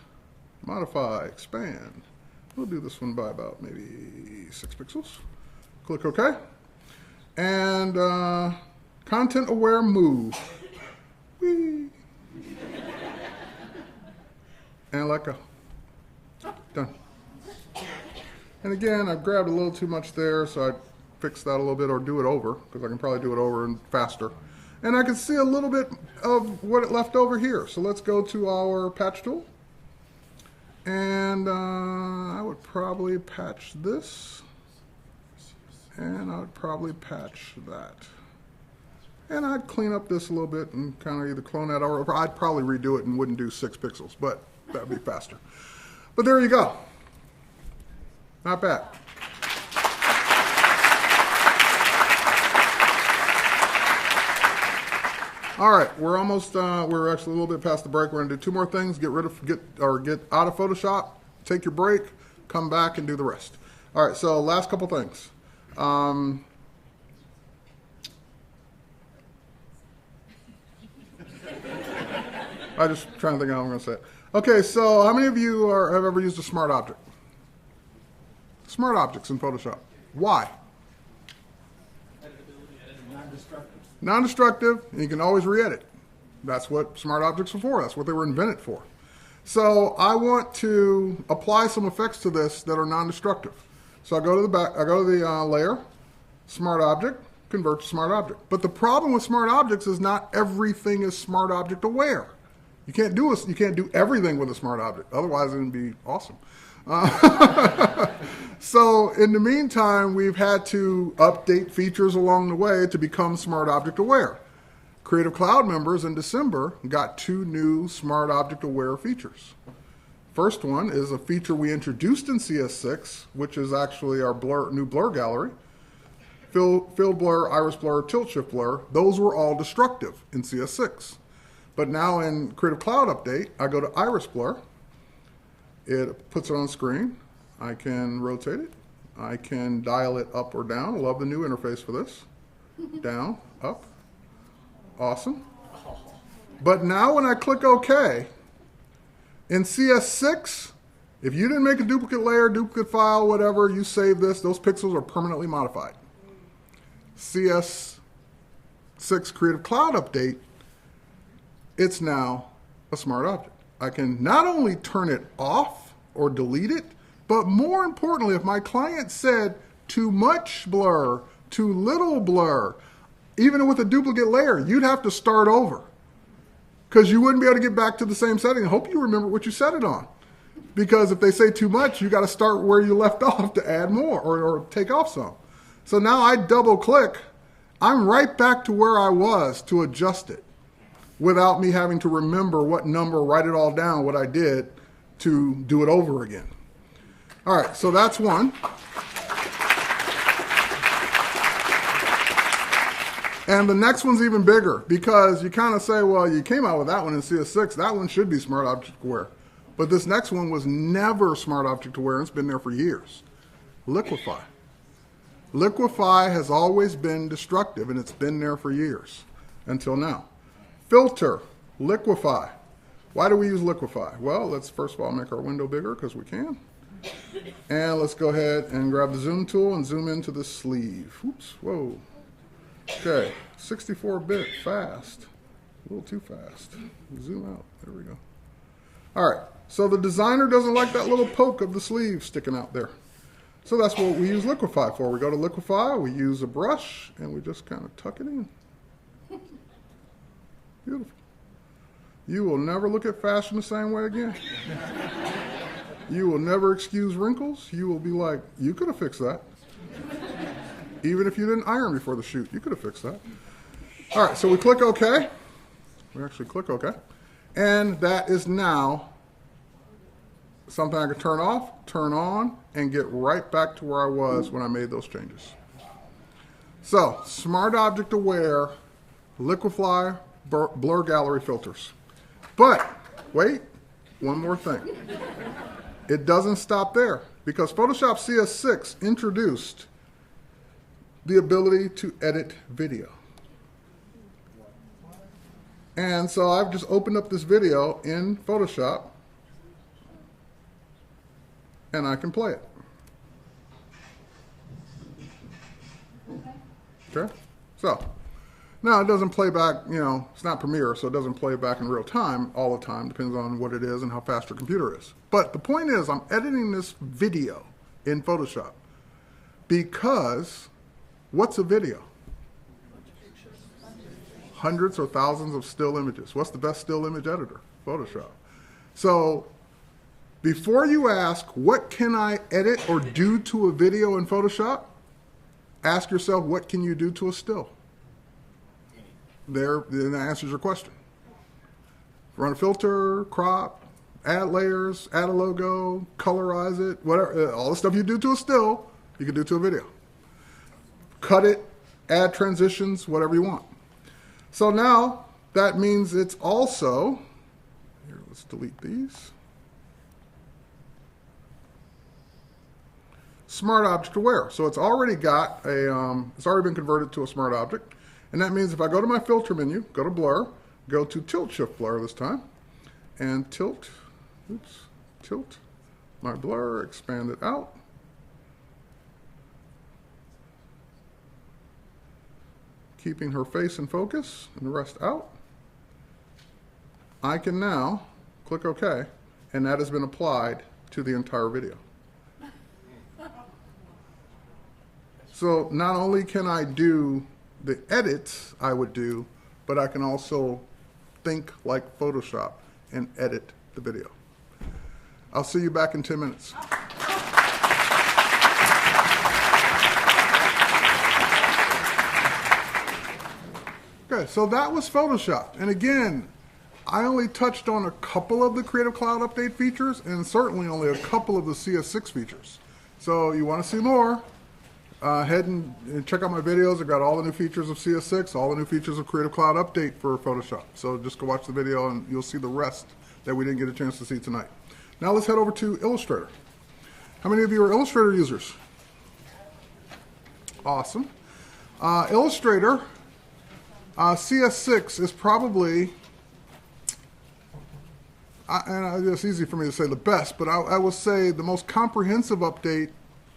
modify, expand. We'll do this one by about maybe 6 pixels. Click OK. And content-aware move. Whee! And let go. Done. And again, I've grabbed a little too much there, so I fix that a little bit or do it over, because I can probably do it over and faster. And I can see a little bit of what it left over here. So let's go to our patch tool. And I would probably patch this. And I would probably patch that. And I'd clean up this a little bit and kind of either clone that over, or I'd probably redo it and wouldn't do 6 pixels, but that'd be faster. But there you go. Not bad. All right, we're almost, we're actually a little bit past the break. We're gonna do 2 more things, get out of Photoshop, take your break, come back and do the rest. All right, so last couple things. I just trying to think how I'm gonna say it. Okay, so how many of you have ever used a smart object? Smart objects in Photoshop. Why? Non-destructive, and you can always re-edit. That's what smart objects are for. That's what they were invented for. So I want to apply some effects to this that are non-destructive. So I go to the back. I go to the layer, smart object, convert to smart object. But the problem with smart objects is not everything is smart object aware. You can't do everything with a smart object. Otherwise, it would be awesome. So in the meantime, we've had to update features along the way to become smart object aware. Creative Cloud members in December got 2 new smart object aware features. First one is a feature we introduced in CS6, which is actually our new blur gallery. Fill blur, iris blur, tilt shift blur, those were all destructive in CS6. But now in Creative Cloud update, I go to iris blur. It puts it on screen. I can rotate it. I can dial it up or down. I love the new interface for this. Down, up. Awesome. But now when I click OK, in CS6, if you didn't make a duplicate layer, duplicate file, whatever, you save this, those pixels are permanently modified. CS6 Creative Cloud update, it's now a smart object. I can not only turn it off or delete it, but more importantly, if my client said too much blur, too little blur, even with a duplicate layer, you'd have to start over because you wouldn't be able to get back to the same setting. I hope you remember what you set it on, because if they say too much, you got to start where you left off to add more or take off some. So now I double click, I'm right back to where I was to adjust it without me having to remember what number, write it all down, what I did to do it over again. All right, so that's one. And the next one's even bigger because you kind of say, well, you came out with that one in CS6. That one should be smart object aware. But this next one was never smart object aware, and it's been there for years. Liquify. Liquify has always been destructive, and it's been there for years until now. Filter, liquify. Why do we use liquify? Well, let's first of all make our window bigger because we can. And let's go ahead and grab the zoom tool and zoom into the sleeve. Oops, whoa. Okay, 64-bit fast. A little too fast. Zoom out. There we go. All right, so the designer doesn't like that little poke of the sleeve sticking out there. So that's what we use liquify for. We go to liquify, we use a brush, and we just kind of tuck it in. Beautiful. You will never look at fashion the same way again. You will never excuse wrinkles. You will be like, you could have fixed that. Even if you didn't iron before the shoot, you could have fixed that. All right, so we click OK. We actually click OK. And that is now something I can turn off, turn on, and get right back to where I was when I made those changes. So, smart object aware, liquify, blur gallery filters. But, wait, one more thing. It doesn't stop there, because Photoshop CS6 introduced the ability to edit video. And so I've just opened up this video in Photoshop, and I can play it. Okay? So, now it doesn't play back, you know, it's not Premiere, so it doesn't play back in real time all the time, depends on what it is and how fast your computer is. But the point is, I'm editing this video in Photoshop because what's a video? Hundreds or thousands of still images. What's the best still image editor? Photoshop. So before you ask, what can I edit or do to a video in Photoshop? Ask yourself, what can you do to a still? Then that answers your question. Run a filter, crop, add layers, add a logo, colorize it, whatever. All the stuff you do to a still, you can do to a video. Cut it, add transitions, whatever you want. So now that means it's also, here, let's delete these. Smart object aware. So it's already got a, it's already been converted to a smart object. And that means if I go to my filter menu, go to blur, go to tilt shift blur this time, and tilt my blur, expand it out. Keeping her face in focus and the rest out. I can now click OK, and that has been applied to the entire video. So not only can I do the edits I would do, but I can also think like Photoshop and edit the video. I'll see you back in 10 minutes. Okay, so that was Photoshop. And again, I only touched on a couple of the Creative Cloud Update features and certainly only a couple of the CS6 features. So you want to see more, head and check out my videos. I've got all the new features of CS6, all the new features of Creative Cloud Update for Photoshop. So just go watch the video and you'll see the rest that we didn't get a chance to see tonight. Now let's head over to Illustrator. How many of you are Illustrator users? Awesome. Illustrator CS6 is probably, and it's easy for me to say the best, but I will say the most comprehensive update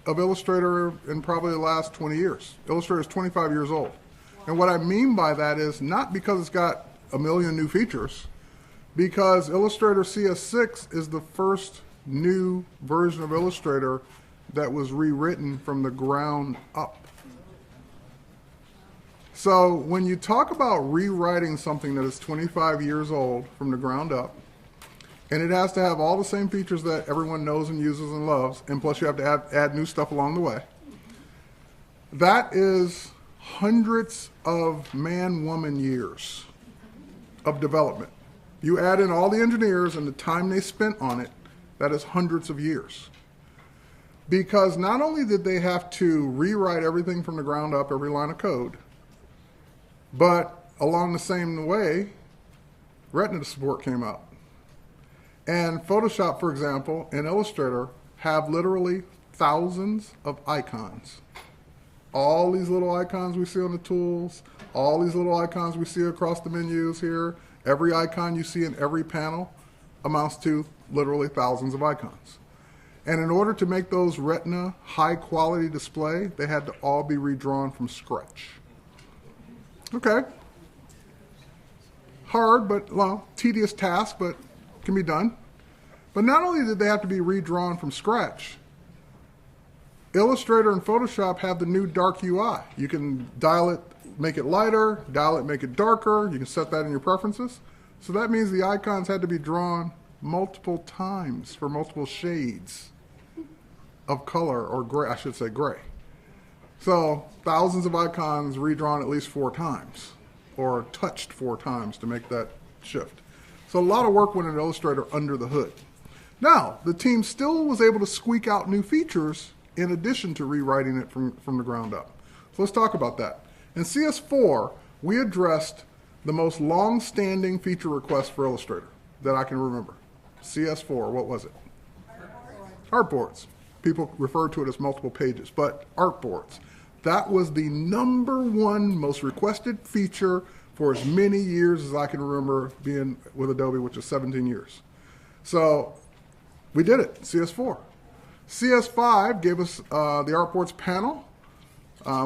of Illustrator in probably the last 20 years. Illustrator is 25 years old. And what I mean by that is not because it's got a million new features, because Illustrator CS6 is the first new version of Illustrator that was rewritten from the ground up. So when you talk about rewriting something that is 25 years old from the ground up, and it has to have all the same features that everyone knows and uses and loves, and plus you have to add new stuff along the way. That is hundreds of man-woman years of development. You add in all the engineers and the time they spent on it, that is hundreds of years. Because not only did they have to rewrite everything from the ground up, every line of code, but along the same way, Retina support came out. And Photoshop, for example, and Illustrator have literally thousands of icons. All these little icons we see on the tools, all these little icons we see across the menus here, every icon you see in every panel amounts to literally thousands of icons. And in order to make those Retina high quality display, they had to all be redrawn from scratch. Okay. Hard, but, well, tedious task, but can be done. But not only did they have to be redrawn from scratch, Illustrator and Photoshop have the new dark UI. You can dial it, make it lighter, dial it, make it darker. You can set that in your preferences. So that means the icons had to be drawn multiple times for multiple shades of color, or gray, I should say gray. So thousands of icons redrawn at least 4 times, or touched 4 times to make that shift. So a lot of work went into Illustrator under the hood. Now, the team still was able to squeak out new features in addition to rewriting it from the ground up. So let's talk about that. In CS4, we addressed the most long-standing feature request for Illustrator that I can remember. CS4, what was it? Artboards. People refer to it as multiple pages, but artboards. That was the #1 most requested feature for as many years as I can remember being with Adobe, which is 17 years. So we did it, CS4. CS5 gave us the artboards panel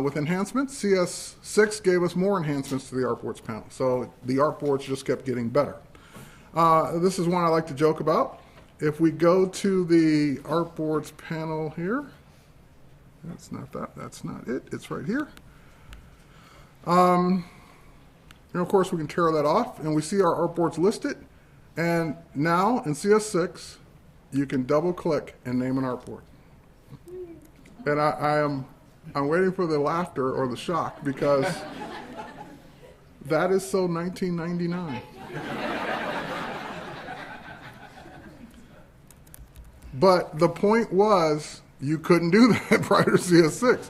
with enhancements. CS6 gave us more enhancements to the artboards panel. So the artboards just kept getting better. This is one I like to joke about. If we go to the artboards panel here, that's not that, that's not it, it's right here. And of course we can tear that off and we see our artboards listed. And now in CS6, you can double click and name an artboard. And I'm waiting for the laughter or the shock because that is so 1999. But the point was, you couldn't do that prior to CS6.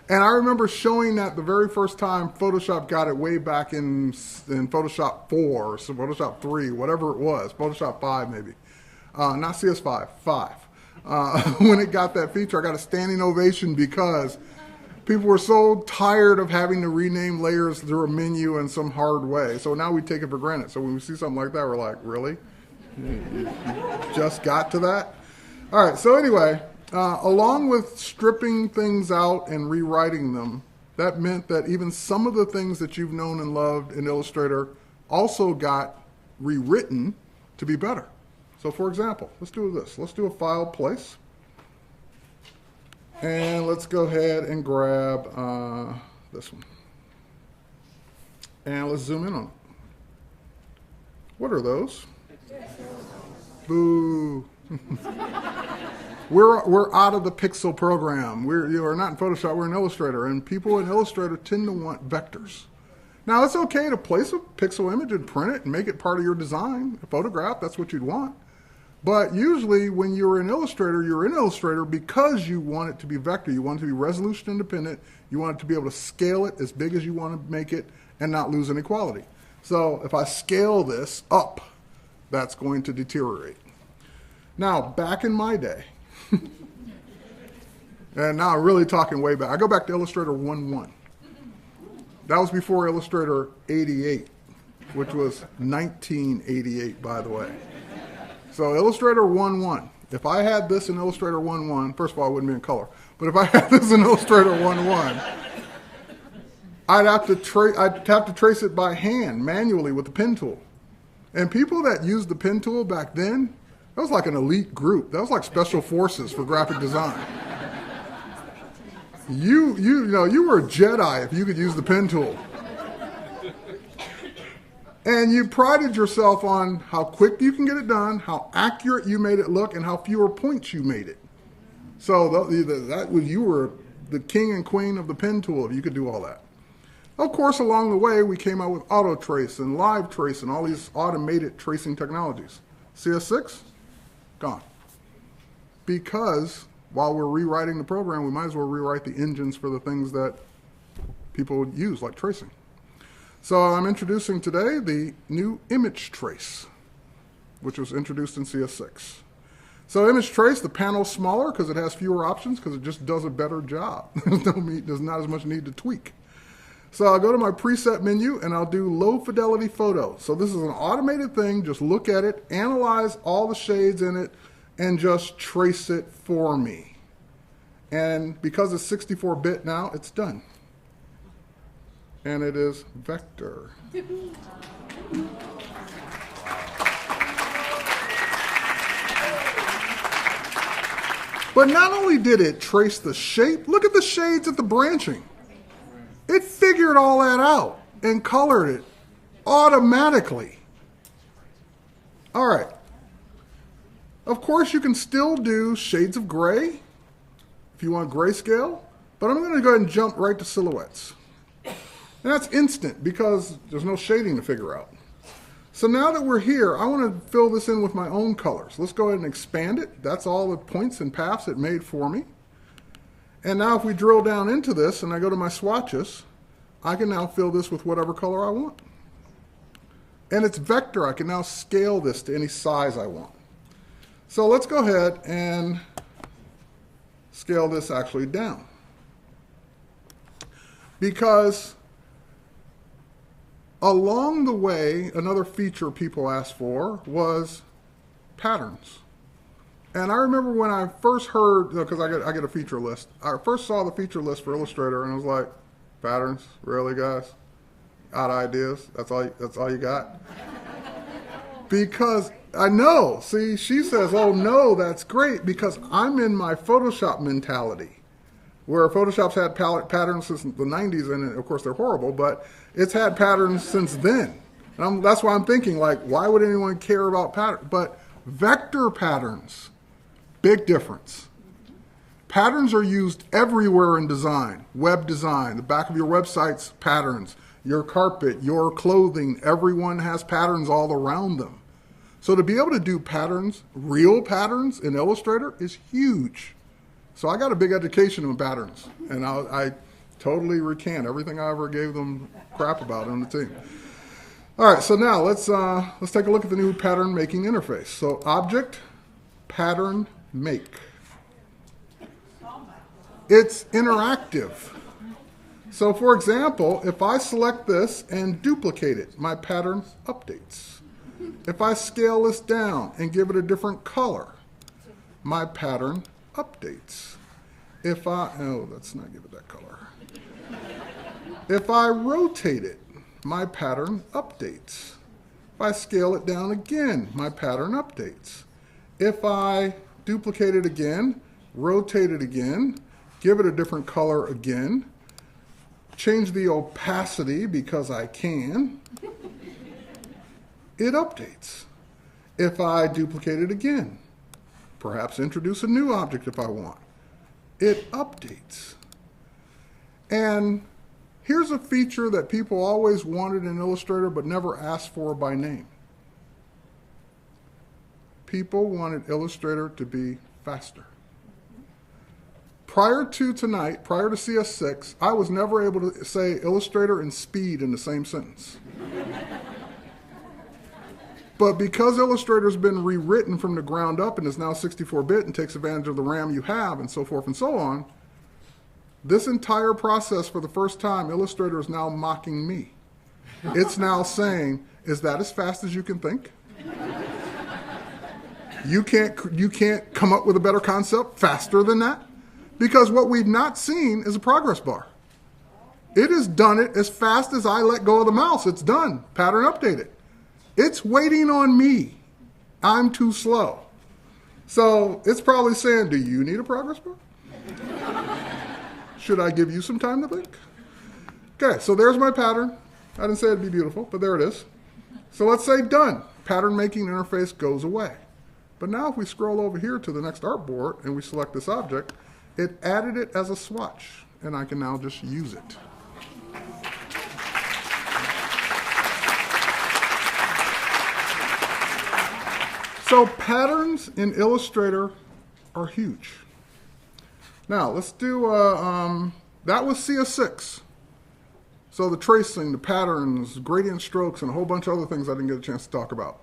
And I remember showing that the very first time Photoshop got it way back in Photoshop 4, so Photoshop 3, whatever it was, Photoshop 5 maybe. Not CS5, 5. When it got that feature, I got a standing ovation because people were so tired of having to rename layers through a menu in some hard way. So now we take it for granted. So when we see something like that, we're like, really? You just got to that? All right, so anyway, along with stripping things out and rewriting them, that meant that even some of the things that you've known and loved in Illustrator also got rewritten to be better. So for example, let's do this. Let's do a file place. And let's go ahead and grab this one. And let's zoom in on it. What are those? Boo. We're out of the pixel program. We're not in Photoshop, we're in Illustrator. And people in Illustrator tend to want vectors. Now, it's okay to place a pixel image and print it and make it part of your design. A photograph, that's what you'd want. But usually when you're in Illustrator because you want it to be vector. You want it to be resolution independent. You want it to be able to scale it as big as you want to make it and not lose any quality. So if I scale this up, that's going to deteriorate. Now, back in my day, and now I'm really talking way back. I go back to Illustrator 1.1. That was before Illustrator 88, which was 1988, by the way. So Illustrator 1.1. If I had this in Illustrator 1.1, first of all, it wouldn't be in color. But if I had this in Illustrator 1.1, I'd have to trace it by hand, manually, with the pen tool. And people that used the pen tool back then, that was like an elite group. That was like special forces for graphic design. You were a Jedi if you could use the pen tool. And you prided yourself on how quick you can get it done, how accurate you made it look, and how fewer points you made it. So you were the king and queen of the pen tool if you could do all that. Of course, along the way, we came out with auto trace and live trace and all these automated tracing technologies. CS6, gone. Because while we're rewriting the program, we might as well rewrite the engines for the things that people would use, like tracing. So I'm introducing today the new image trace, which was introduced in CS6. So image trace, the panel's smaller because it has fewer options because it just does a better job. There's not as much need to tweak. So I'll go to my preset menu and I'll do low fidelity photo. So this is an automated thing. Just look at it, analyze all the shades in it, and just trace it for me. And because it's 64-bit now, it's done. And it is vector. But not only did it trace the shape, look at the shades at the branching. It figured all that out and colored it automatically. All right. Of course, you can still do shades of gray if you want grayscale, but I'm going to go ahead and jump right to silhouettes. And that's instant because there's no shading to figure out. So now that we're here, I want to fill this in with my own colors. Let's go ahead and expand it. That's all the points and paths it made for me. And now if we drill down into this and I go to my swatches, I can now fill this with whatever color I want. And it's vector. I can now scale this to any size I want. So let's go ahead and scale this actually down. Because along the way, another feature people asked for was patterns. And I remember when I first heard, because I get a feature list, I first saw the feature list for Illustrator and I was like, patterns? Really, guys? Out of ideas? That's all you got? Because I know, see, she says, oh no, that's great, because I'm in my Photoshop mentality, where Photoshop's had patterns since the 90s, and of course they're horrible, but it's had patterns since then. And that's why I'm thinking, like, why would anyone care about patterns? But vector patterns, big difference. Patterns are used everywhere in design, web design, the back of your website's patterns, your carpet, your clothing, everyone has patterns all around them. So to be able to do patterns, real patterns in Illustrator is huge. So I got a big education in patterns, and I totally recant everything I ever gave them crap about on the team. All right, so now let's take a look at the new pattern making interface. So object, pattern, make. It's interactive. So for example, if I select this and duplicate it, my pattern updates. If I scale this down and give it a different color, my pattern updates. Let's not give it that color. If I rotate it, my pattern updates. If I scale it down again, my pattern updates. If I duplicate it again, rotate it again, give it a different color again, change the opacity because I can, it updates. If I duplicate it again, perhaps introduce a new object if I want, it updates. And here's a feature that people always wanted in Illustrator but never asked for by name. People wanted Illustrator to be faster. Prior to tonight, prior to CS6, I was never able to say Illustrator and speed in the same sentence. But because Illustrator's been rewritten from the ground up and is now 64-bit and takes advantage of the RAM you have and so forth and so on, this entire process for the first time, Illustrator is now mocking me. It's now saying, is that as fast as you can think? You can't come up with a better concept faster than that? Because what we've not seen is a progress bar. It has done it as fast as I let go of the mouse. It's done. Pattern updated. It's waiting on me. I'm too slow. So it's probably saying, do you need a progress bar? Should I give you some time to think? Okay, so there's my pattern. I didn't say it'd be beautiful, but there it is. So let's say done. Pattern making interface goes away. But now if we scroll over here to the next artboard and we select this object, it added it as a swatch, and I can now just use it. So patterns in Illustrator are huge. Now let's do, that was CS6. So the tracing, the patterns, gradient strokes, and a whole bunch of other things I didn't get a chance to talk about.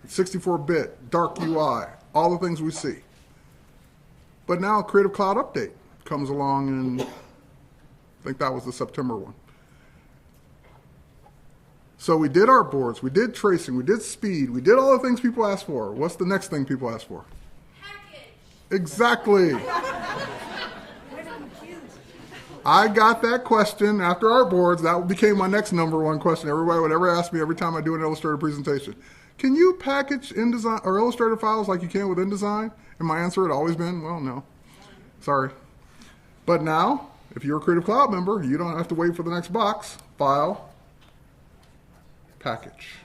64-bit, dark UI, all the things we see. But now Creative Cloud Update comes along, and I think that was the September one. So we did artboards, we did tracing, we did speed, we did all the things people ask for. What's the next thing people ask for? Package. Exactly. I got that question after artboards. That became my next #1 question. Everybody would ever ask me every time I do an Illustrator presentation. Can you package InDesign or Illustrator files like you can with InDesign? And my answer had always been, well, no. Sorry. But now, if you're a Creative Cloud member, you don't have to wait for the next box. File, package.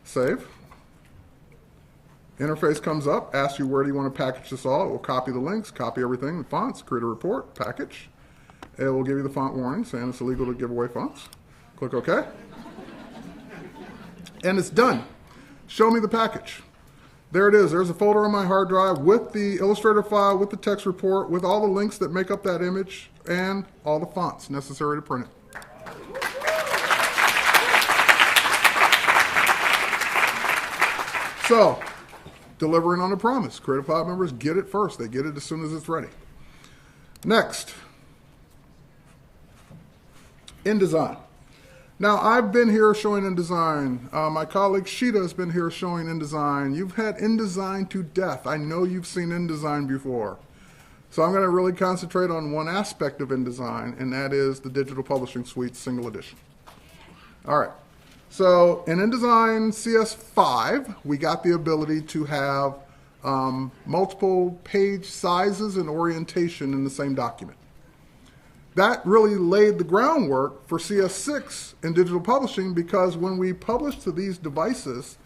Save. Interface comes up, asks you where do you want to package this all. It will copy the links, copy everything, the fonts, create a report, package. It will give you the font warning saying it's illegal to give away fonts. Click OK. And it's done. Show me the package. There it is. There's a folder on my hard drive with the Illustrator file, with the text report, with all the links that make up that image, and all the fonts necessary to print it. So, delivering on the promise. Creative Cloud members get it first. They get it as soon as it's ready. Next, InDesign. Now, I've been here showing InDesign. My colleague Sheeta has been here showing InDesign. You've had InDesign to death. I know you've seen InDesign before. So I'm going to really concentrate on one aspect of InDesign, and that is the Digital Publishing Suite Single Edition. All right. So in InDesign CS5, we got the ability to have multiple page sizes and orientation in the same document. That really laid the groundwork for CS6 in digital publishing, because when we publish to these devices,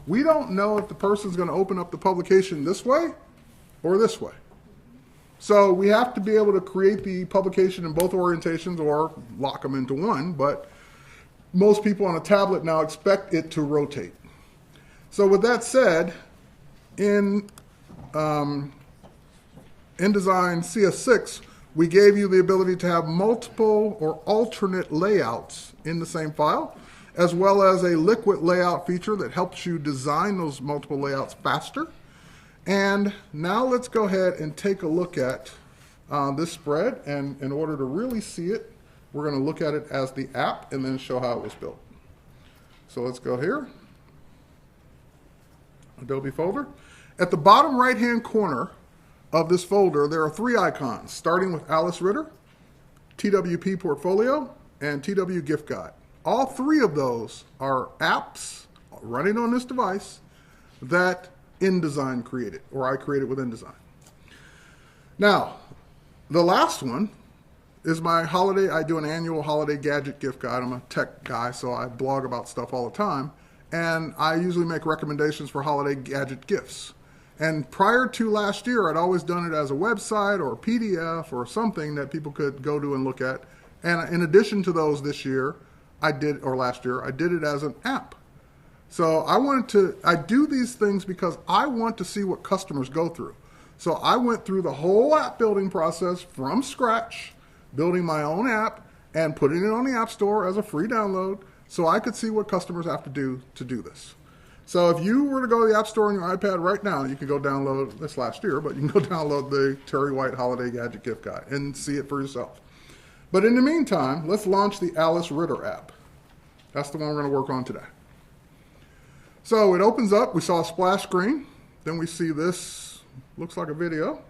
we don't know if the person's going to open up the publication this way or this way. So we have to be able to create the publication in both orientations or lock them into one, but most people on a tablet now expect it to rotate. So with that said, in InDesign CS6, we gave you the ability to have multiple or alternate layouts in the same file, as well as a liquid layout feature that helps you design those multiple layouts faster. And now let's go ahead and take a look at this spread. And in order to really see it, we're going to look at it as the app and then show how it was built. So let's go here. Adobe folder. At the bottom right-hand corner of this folder, there are 3 icons, starting with Alice Ritter, TWP Portfolio, and TW Gift Guide. All 3 of those are apps running on this device that InDesign created, or I created with InDesign. Now, the last one is my holiday. I do an annual holiday gadget gift guide. I'm a tech guy, so I blog about stuff all the time. And I usually make recommendations for holiday gadget gifts. And prior to last year, I'd always done it as a website or a PDF or something that people could go to and look at. And in addition to those this year, last year, I did it as an app. So I do these things because I want to see what customers go through. So I went through the whole app building process from scratch, building my own app and putting it on the App Store as a free download so I could see what customers have to do this. So if you were to go to the App Store on your iPad right now, you can go download this last year, but you can go download the Terry White Holiday Gadget Gift Guide and see it for yourself. But in the meantime, let's launch the Alice Ritter app. That's the one we're going to work on today. So it opens up. We saw a splash screen. Then we see this, looks like a video.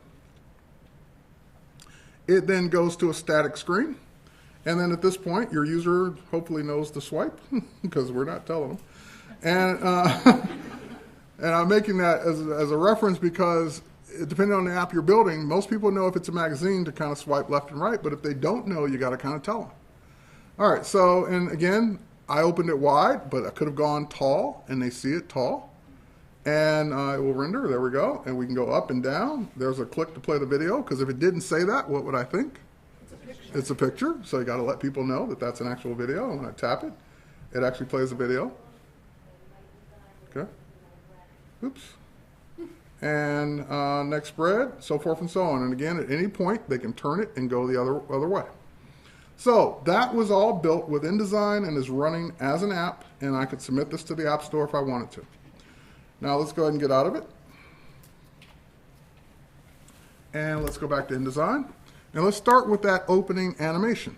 It then goes to a static screen. And then at this point, your user hopefully knows to swipe because we're not telling them. And, and I'm making that as a reference because depending on the app you're building, most people know if it's a magazine to kind of swipe left and right, but if they don't know, you got to kind of tell them. All right, so, and again, I opened it wide, but I could have gone tall, and they see it tall. And it will render, there we go, and we can go up and down. There's a click to play the video, because if it didn't say that, what would I think? It's a picture. It's a picture, so you got to let people know that that's an actual video. And when I tap it, it actually plays the video. Okay. Oops. And next spread, so forth and so on. And again, at any point, they can turn it and go the other way. So that was all built with InDesign and is running as an app, and I could submit this to the App Store if I wanted to. Now let's go ahead and get out of it. And let's go back to InDesign. And let's start with that opening animation.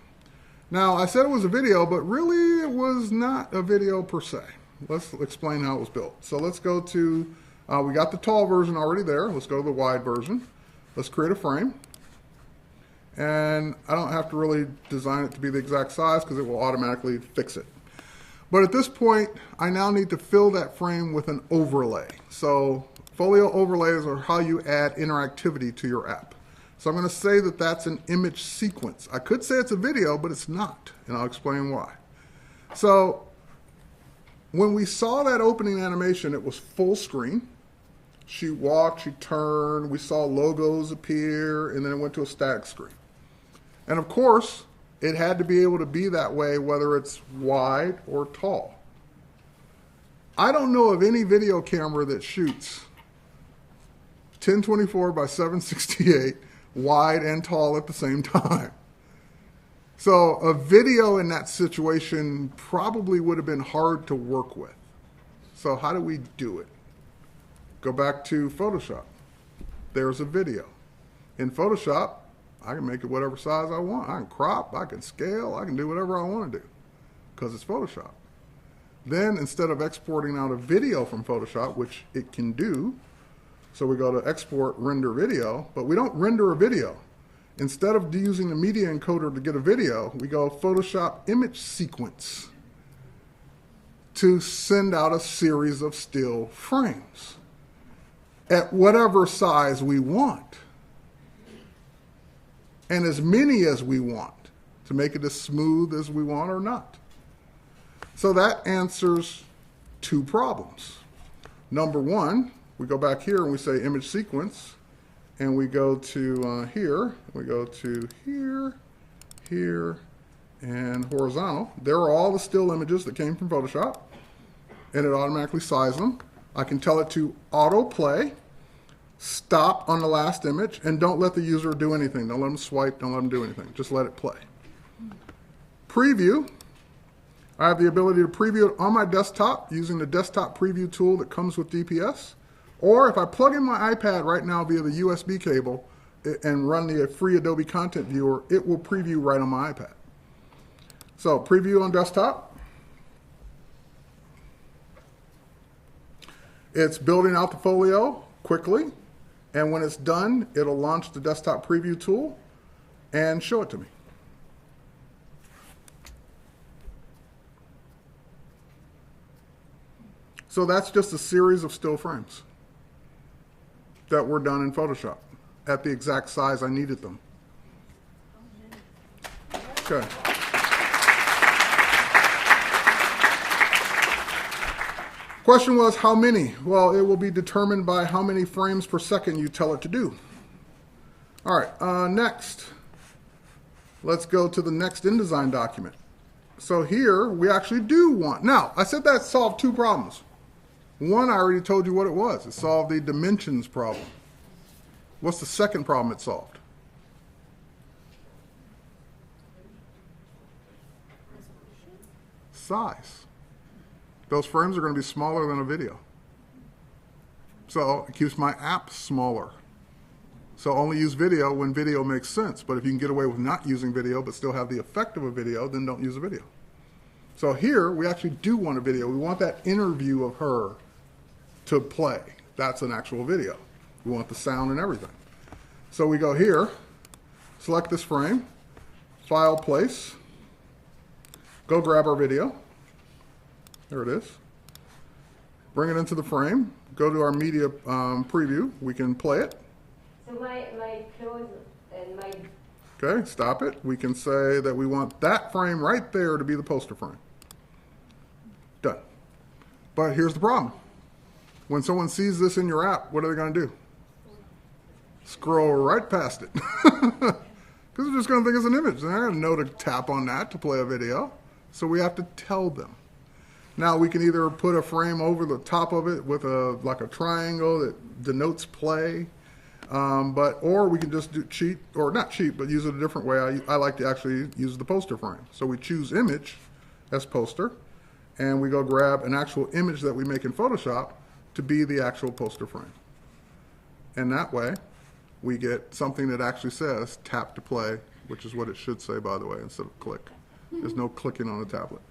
Now I said it was a video, but really it was not a video per se. Let's explain how it was built. So let's go to, we got the tall version already there. Let's go to the wide version. Let's create a frame. And I don't have to really design it to be the exact size because it will automatically fix it. But at this point, I now need to fill that frame with an overlay. So folio overlays are how you add interactivity to your app. So I'm going to say that that's an image sequence. I could say it's a video, but it's not, and I'll explain why. So when we saw that opening animation, it was full screen. She walked, she turned, we saw logos appear, and then it went to a static screen. And of course, it had to be able to be that way whether it's wide or tall. I don't know of any video camera that shoots 1024 by 768 wide and tall at the same time. So a video in that situation probably would have been hard to work with. So how do we do it? Go back to Photoshop. There's a video. In Photoshop, I can make it whatever size I want. I can crop, I can scale, I can do whatever I want to do because it's Photoshop. Then instead of exporting out a video from Photoshop, which it can do, so we go to export render video, but we don't render a video. Instead of using the media encoder to get a video, we go Photoshop image sequence to send out a series of still frames at whatever size we want. And as many as we want to make it as smooth as we want or not. So that answers two problems. Number one, we go back here and we say image sequence, and we go to here, we go to here, here, and horizontal. There are all the still images that came from Photoshop, and it automatically sizes them. I can tell it to auto play, stop on the last image, and don't let the user do anything. Don't let them swipe, don't let them do anything. Just let it play. Preview. I have the ability to preview it on my desktop using the desktop preview tool that comes with DPS. Or if I plug in my iPad right now via the USB cable and run the free Adobe Content Viewer, it will preview right on my iPad. So preview on desktop. It's building out the folio quickly. And when it's done, it'll launch the desktop preview tool and show it to me. So that's just a series of still frames that were done in Photoshop at the exact size I needed them. Okay. Question was how many? Well, it will be determined by how many frames per second you tell it to do. All right, next. Let's go to the next InDesign document. So here we actually do want, now I said that solved two problems. One, I already told you what it was. It solved the dimensions problem. What's the second problem it solved? Size. Those frames are going to be smaller than a video. So it keeps my app smaller. So only use video when video makes sense. But if you can get away with not using video but still have the effect of a video, then don't use a video. So here we actually do want a video. We want that interview of her to play. That's an actual video. We want the sound and everything. So we go here, select this frame, File, Place, go grab our video. There it is. Bring it into the frame. Go to our media preview. We can play it. So my clothes and my... Okay, stop it. We can say that we want that frame right there to be the poster frame. Done. But here's the problem. When someone sees this in your app, what are they going to do? Scroll right past it. Because they're just going to think it's an image. They're not going to know to tap on that to play a video. So we have to tell them. Now we can either put a frame over the top of it with like a triangle that denotes play, or we can just cheat, or not cheat, but use it a different way. I like to actually use the poster frame. So we choose image as poster, and we go grab an actual image that we make in Photoshop to be the actual poster frame. And that way we get something that actually says tap to play, which is what it should say, by the way, instead of click. There's no clicking on the tablet.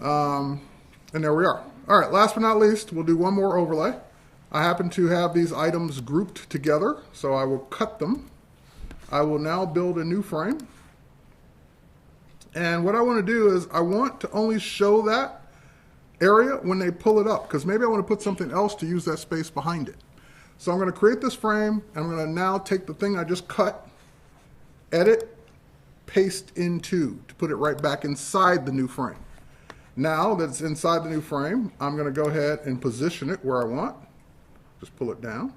And there we are. All right, last but not least, we'll do one more overlay. I happen to have these items grouped together, so I will cut them. I will now build a new frame. And what I want to do is I want to only show that area when they pull it up, because maybe I want to put something else to use that space behind it. So I'm going to create this frame, and I'm going to now take the thing I just cut, edit, paste into, to put it right back inside the new frame. Now that it's inside the new frame, I'm going to go ahead and position it where I want. Just pull it down.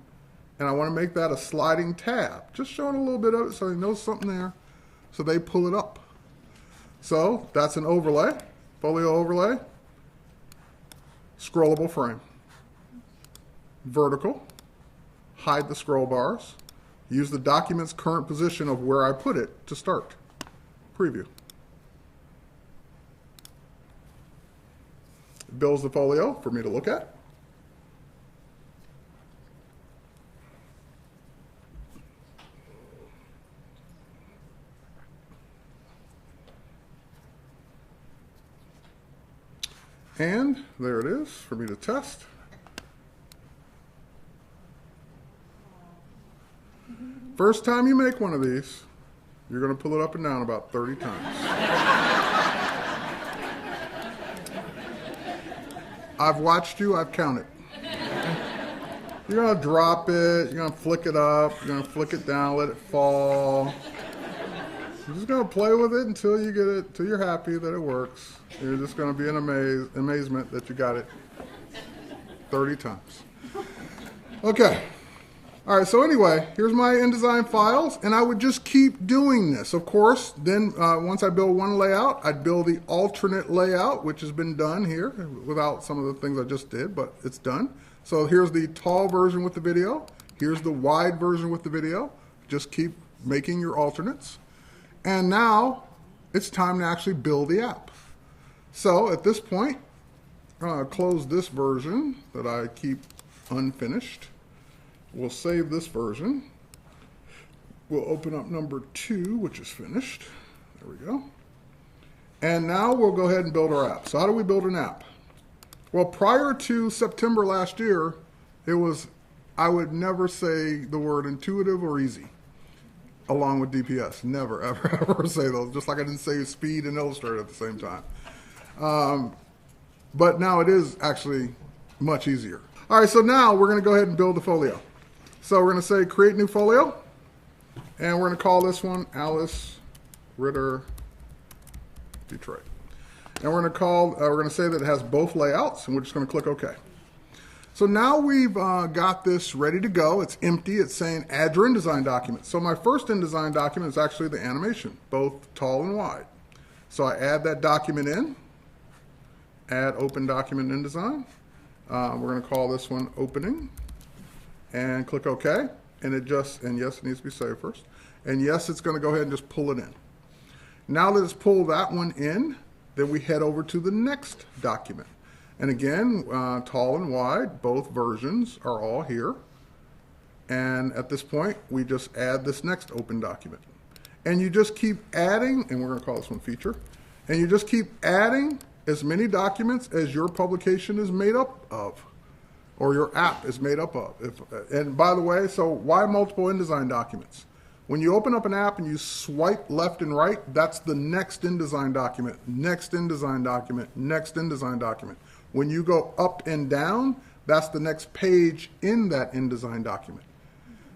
And I want to make that a sliding tab. Just showing a little bit of it so they know something there. So they pull it up. So that's an overlay, folio overlay, scrollable frame. Vertical, hide the scroll bars. Use the document's current position of where I put it to start. Preview. Builds the folio for me to look at. And there it is for me to test. First time you make one of these, you're going to pull it up and down about 30 times. I've watched you, I've counted. You're going to drop it, you're going to flick it up, you're going to flick it down, let it fall. You're just going to play with it until you get it, until you're happy that it works. You're just going to be in amazement that you got it 30 times. Okay. All right, so anyway, here's my InDesign files, and I would just keep doing this. Of course, then once I build one layout, I'd build the alternate layout, which has been done here without some of the things I just did, but it's done. So here's the tall version with the video. Here's the wide version with the video. Just keep making your alternates. And now it's time to actually build the app. So at this point, I'm going to close this version that I keep unfinished. We'll save this version. We'll open up number 2, which is finished. There we go. And now we'll go ahead and build our app. So how do we build an app? Well, prior to September last year, it was, I would never say the word intuitive or easy along with DPS. Never, ever, ever say those. Just like I didn't say speed and Illustrator at the same time. But now it is actually much easier. All right, so now we're going to go ahead and build the folio. So we're going to say create new folio, and we're going to call this one Alice Ritter Detroit. And we're going to say that it has both layouts, and we're just going to click OK. So now we've got this ready to go. It's empty. It's saying add your InDesign document. So my first InDesign document is actually the animation, both tall and wide. So I add that document in, add open document InDesign. We're going to call this one opening, and click OK. And yes, it needs to be saved first. And yes, it's going to go ahead and just pull it in. Now that it's pulled that one in, then we head over to the next document. And again, tall and wide, both versions are all here. And at this point, we just add this next open document. And you just keep adding, and we're going to call this one feature, and you just keep adding as many documents as your publication is made up of, or your app is made up of. And by the way, so why multiple InDesign documents? When you open up an app and you swipe left and right, that's the next InDesign document, next InDesign document, next InDesign document. When you go up and down, that's the next page in that InDesign document.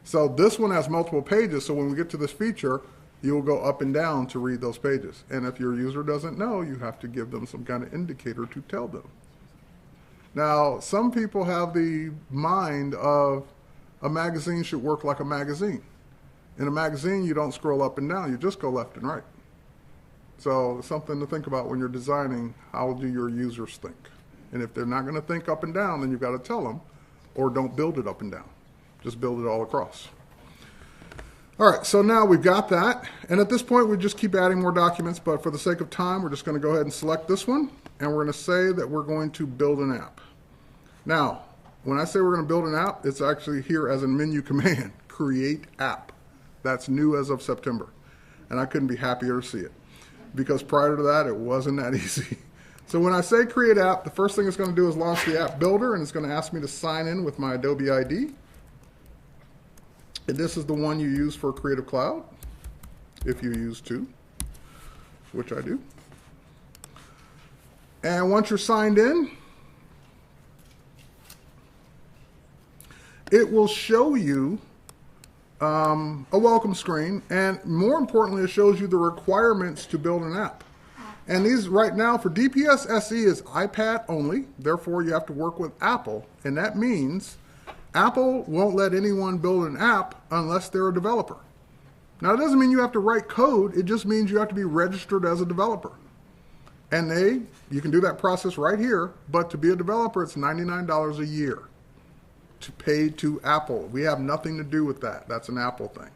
So this one has multiple pages, so when we get to this feature, you'll go up and down to read those pages. And if your user doesn't know, you have to give them some kind of indicator to tell them. Now, some people have the mind of a magazine should work like a magazine. In a magazine, you don't scroll up and down, you just go left and right. So something to think about when you're designing, how do your users think? And if they're not going to think up and down, then you've got to tell them, or don't build it up and down. Just build it all across. All right, so now we've got that. And at this point, we just keep adding more documents, but for the sake of time, we're just going to go ahead and select this one, and we're going to say that we're going to build an app. Now, when I say we're going to build an app, it's actually here as a menu command, create app. That's new as of September. And I couldn't be happier to see it, because prior to that, it wasn't that easy. So when I say create app, the first thing it's going to do is launch the app builder, and it's going to ask me to sign in with my Adobe ID. And this is the one you use for Creative Cloud, if you use two, which I do. And once you're signed in, it will show you a welcome screen, and more importantly, it shows you the requirements to build an app. And these right now for DPS SE is iPad only, therefore you have to work with Apple, and that means Apple won't let anyone build an app unless they're a developer. Now, it doesn't mean you have to write code, it just means you have to be registered as a developer. And you can do that process right here, but to be a developer, it's $99 a year to pay to Apple. We have nothing to do with that. That's an Apple thing.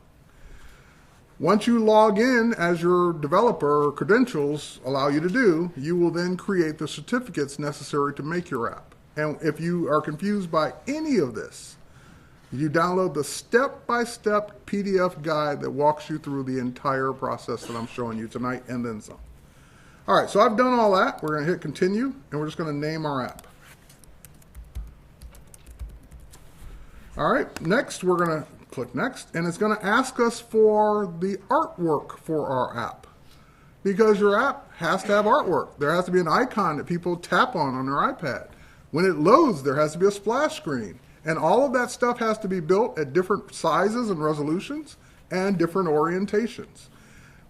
Once you log in as your developer credentials allow you to do, you will then create the certificates necessary to make your app. And if you are confused by any of this, you download the step-by-step PDF guide that walks you through the entire process that I'm showing you tonight and then some. All right, so I've done all that. We're going to hit continue, and we're just going to name our app. All right, next we're going to click next, and it's going to ask us for the artwork for our app, because your app has to have artwork. There has to be an icon that people tap on their iPad. When it loads, there has to be a splash screen, and all of that stuff has to be built at different sizes and resolutions and different orientations.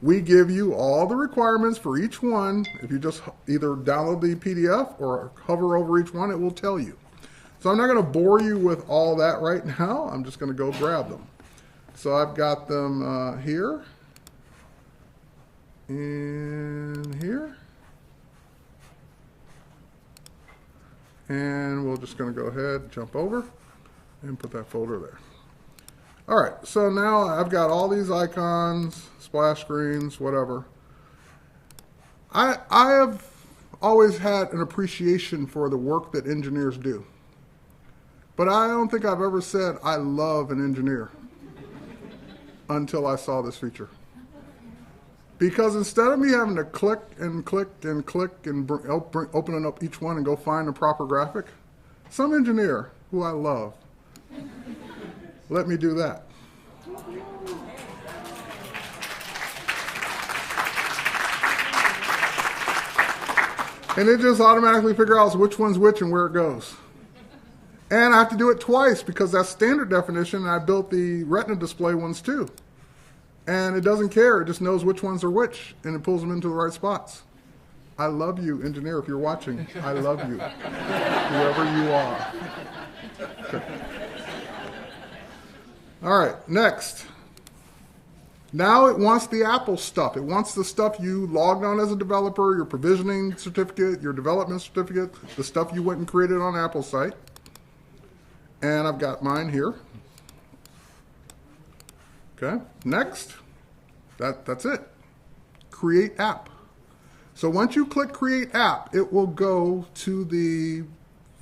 We give you all the requirements for each one. If you just either download the PDF or hover over each one, it will tell you. So I'm not going to bore you with all that right now. I'm just going to go grab them. So I've got them here and here. And we're just going to go ahead, jump over, and put that folder there. All right, so now I've got all these icons, splash screens, whatever. I have always had an appreciation for the work that engineers do. But I don't think I've ever said I love an engineer until I saw this feature. Because instead of me having to click and click and click and opening up each one and go find the proper graphic, some engineer who I love let me do that. And it just automatically figures out which one's which and where it goes. And I have to do it twice because that's standard definition, and I built the Retina display ones too. And it doesn't care, it just knows which ones are which, and it pulls them into the right spots. I love you, engineer, if you're watching. I love you, whoever you are. Okay. All right, next. Now it wants the Apple stuff. It wants the stuff you logged on as a developer, your provisioning certificate, your development certificate, the stuff you went and created on Apple's site. And I've got mine here. Okay, next. That's it. Create app. So once you click Create App, it will go to the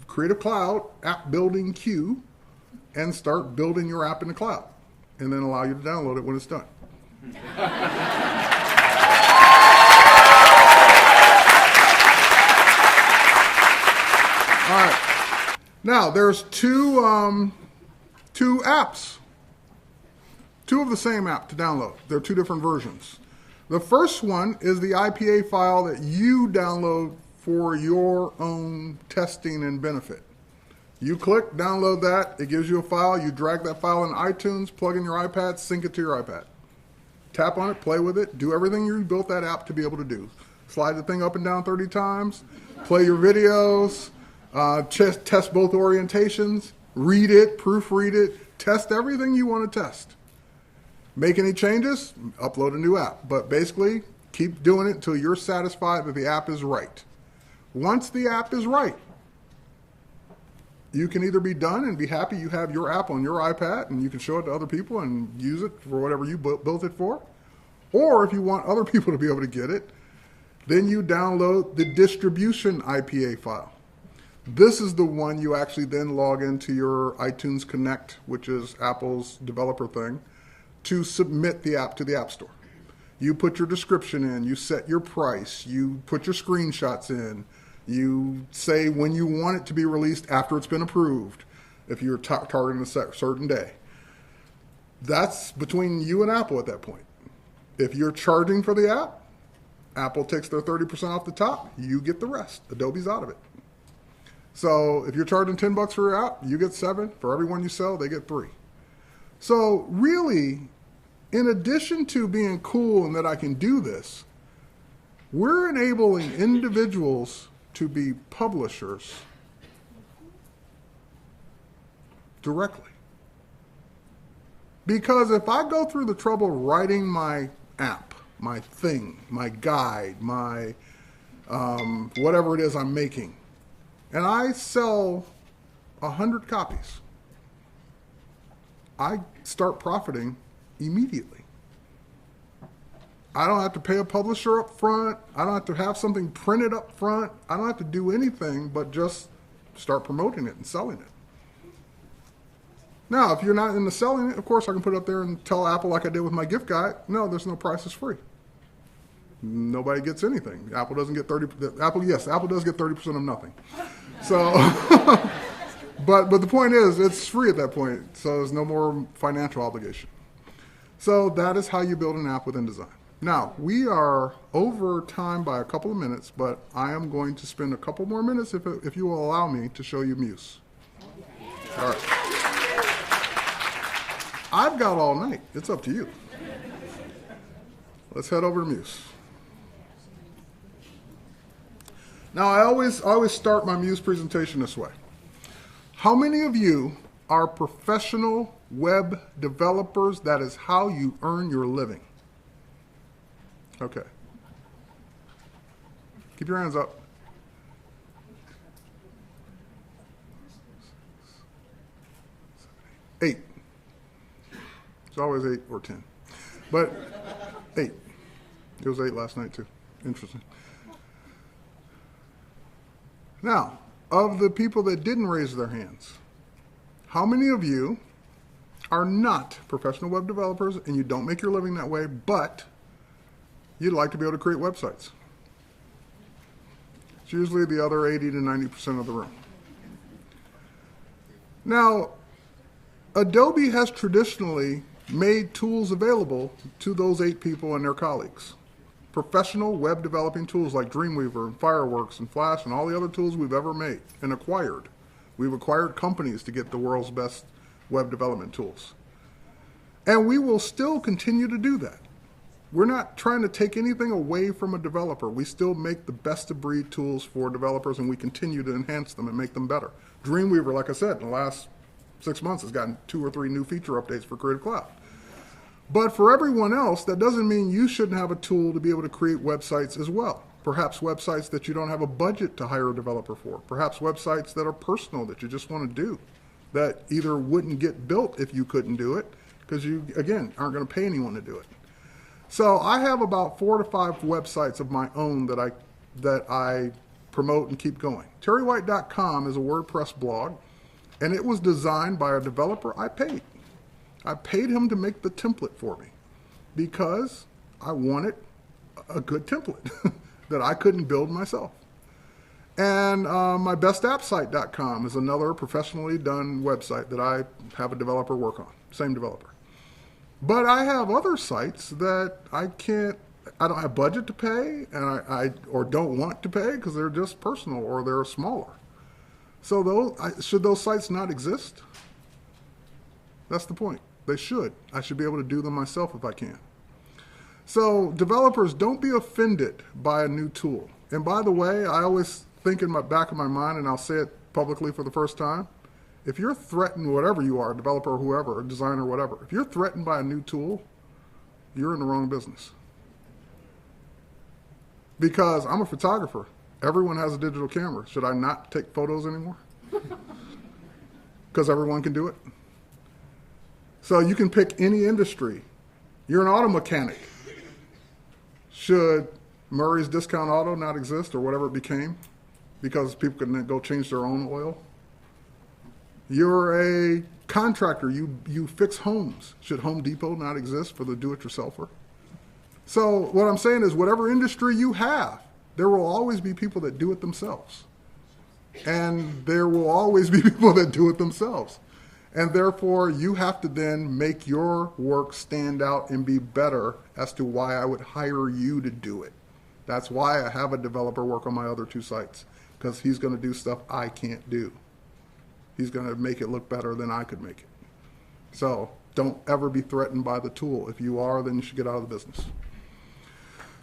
Creative Cloud app building queue and start building your app in the cloud, and then allow you to download it when it's done. All right. Now there's two apps, two of the same app to download. They're two different versions. The first one is the IPA file that you download for your own testing and benefit. You click, download that, it gives you a file, you drag that file in iTunes, plug in your iPad, sync it to your iPad. Tap on it, play with it, do everything you built that app to be able to do. Slide the thing up and down 30 times, play your videos, test both orientations, read it, proofread it, test everything you want to test. Make any changes, upload a new app. But basically, keep doing it until you're satisfied that the app is right. Once the app is right, you can either be done and be happy you have your app on your iPad and you can show it to other people and use it for whatever you built it for. Or if you want other people to be able to get it, then you download the distribution IPA file. This is the one you actually then log into your iTunes Connect, which is Apple's developer thing, to submit the app to the App Store. You put your description in, you set your price, you put your screenshots in, you say when you want it to be released after it's been approved, if you're targeting a certain day. That's between you and Apple at that point. If you're charging for the app, Apple takes their 30% off the top, you get the rest. Adobe's out of it. So if you're charging $10 for your app, you get 7. For every one you sell, they get 3. So really, in addition to being cool and that I can do this, we're enabling individuals to be publishers directly. Because if I go through the trouble of writing my app, my thing, my guide, my whatever it is I'm making, and I sell 100 copies, I start profiting immediately. I don't have to pay a publisher up front. I don't have to have something printed up front. I don't have to do anything but just start promoting it and selling it. Now, if you're not into selling it, of course I can put it up there and tell Apple like I did with my gift guide, no, there's no price, it's free. Nobody gets anything. Apple doesn't get 30%. Apple does get 30% of nothing. So, but the point is, it's free at that point, so there's no more financial obligation. So that is how you build an app with InDesign. Now, we are over time by a couple of minutes, but I am going to spend a couple more minutes, if you will allow me, to show you Muse. All right. I've got all night. It's up to you. Let's head over to Muse. Now, I always start my Muse presentation this way. How many of you are professional web developers? That is how you earn your living. Okay. Keep your hands up. Eight. It's always 8 or 10. But 8. It was 8 last night too. Interesting. Now, of the people that didn't raise their hands, how many of you are not professional web developers and you don't make your living that way, but you'd like to be able to create websites? It's usually the other 80 to 90% of the room. Now, Adobe has traditionally made tools available to those 8 people and their colleagues. Professional web developing tools like Dreamweaver and Fireworks and Flash and all the other tools we've ever made and acquired. We've acquired companies to get the world's best web development tools. And we will still continue to do that. We're not trying to take anything away from a developer. We still make the best of breed tools for developers, and we continue to enhance them and make them better. Dreamweaver, like I said, in the last 6 months has gotten 2 or 3 new feature updates for Creative Cloud. But for everyone else, that doesn't mean you shouldn't have a tool to be able to create websites as well. Perhaps websites that you don't have a budget to hire a developer for. Perhaps websites that are personal that you just want to do, that either wouldn't get built if you couldn't do it, because you, again, aren't going to pay anyone to do it. So I have about 4 to 5 websites of my own that I promote and keep going. TerryWhite.com is a WordPress blog, and it was designed by a developer I paid. I paid him to make the template for me because I wanted a good template that I couldn't build myself. And my BestAppSite.com is another professionally done website that I have a developer work on, same developer. But I have other sites that I don't have budget to pay, and or don't want to pay because they're just personal or they're smaller. So should those sites not exist? That's the point. They should. I should be able to do them myself if I can. So developers, don't be offended by a new tool. And by the way, I always think in my back of my mind, and I'll say it publicly for the first time, if you're threatened, whatever you are, a developer or whoever, a designer, whatever, if you're threatened by a new tool, you're in the wrong business. Because I'm a photographer. Everyone has a digital camera. Should I not take photos anymore? Because everyone can do it. So you can pick any industry. You're an auto mechanic. Should Murray's Discount Auto not exist, or whatever it became, because people can then go change their own oil? You're a contractor. You fix homes. Should Home Depot not exist for the do-it-yourselfer? So what I'm saying is, whatever industry you have, there will always be people that do it themselves. And there will always be people that do it themselves. And therefore, you have to then make your work stand out and be better as to why I would hire you to do it. That's why I have a developer work on my other 2 sites, because he's going to do stuff I can't do. He's going to make it look better than I could make it. So don't ever be threatened by the tool. If you are, then you should get out of the business.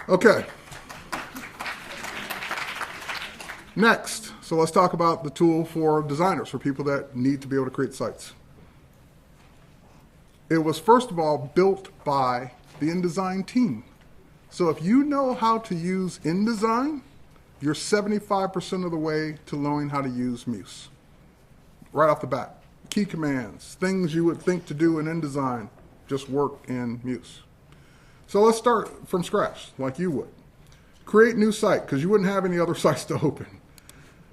Okay. Next, so let's talk about the tool for designers, for people that need to be able to create sites. It was, first of all, built by the InDesign team. So if you know how to use InDesign, you're 75% of the way to knowing how to use Muse. Right off the bat. Key commands, things you would think to do in InDesign, just work in Muse. So let's start from scratch, like you would. Create new site, because you wouldn't have any other sites to open.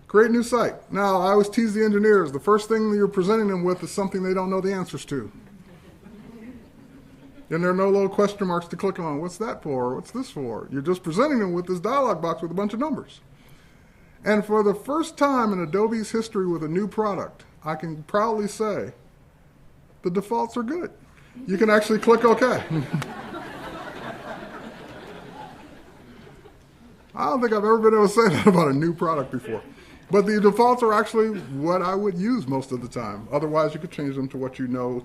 Create new site. Now, I always tease the engineers, the first thing that you're presenting them with is something they don't know the answers to. And there are no little question marks to click on. What's that for? What's this for? You're just presenting them with this dialog box with a bunch of numbers. And for the first time in Adobe's history with a new product, I can proudly say the defaults are good. You can actually click OK. I don't think I've ever been able to say that about a new product before. But the defaults are actually what I would use most of the time. Otherwise, you could change them to what you know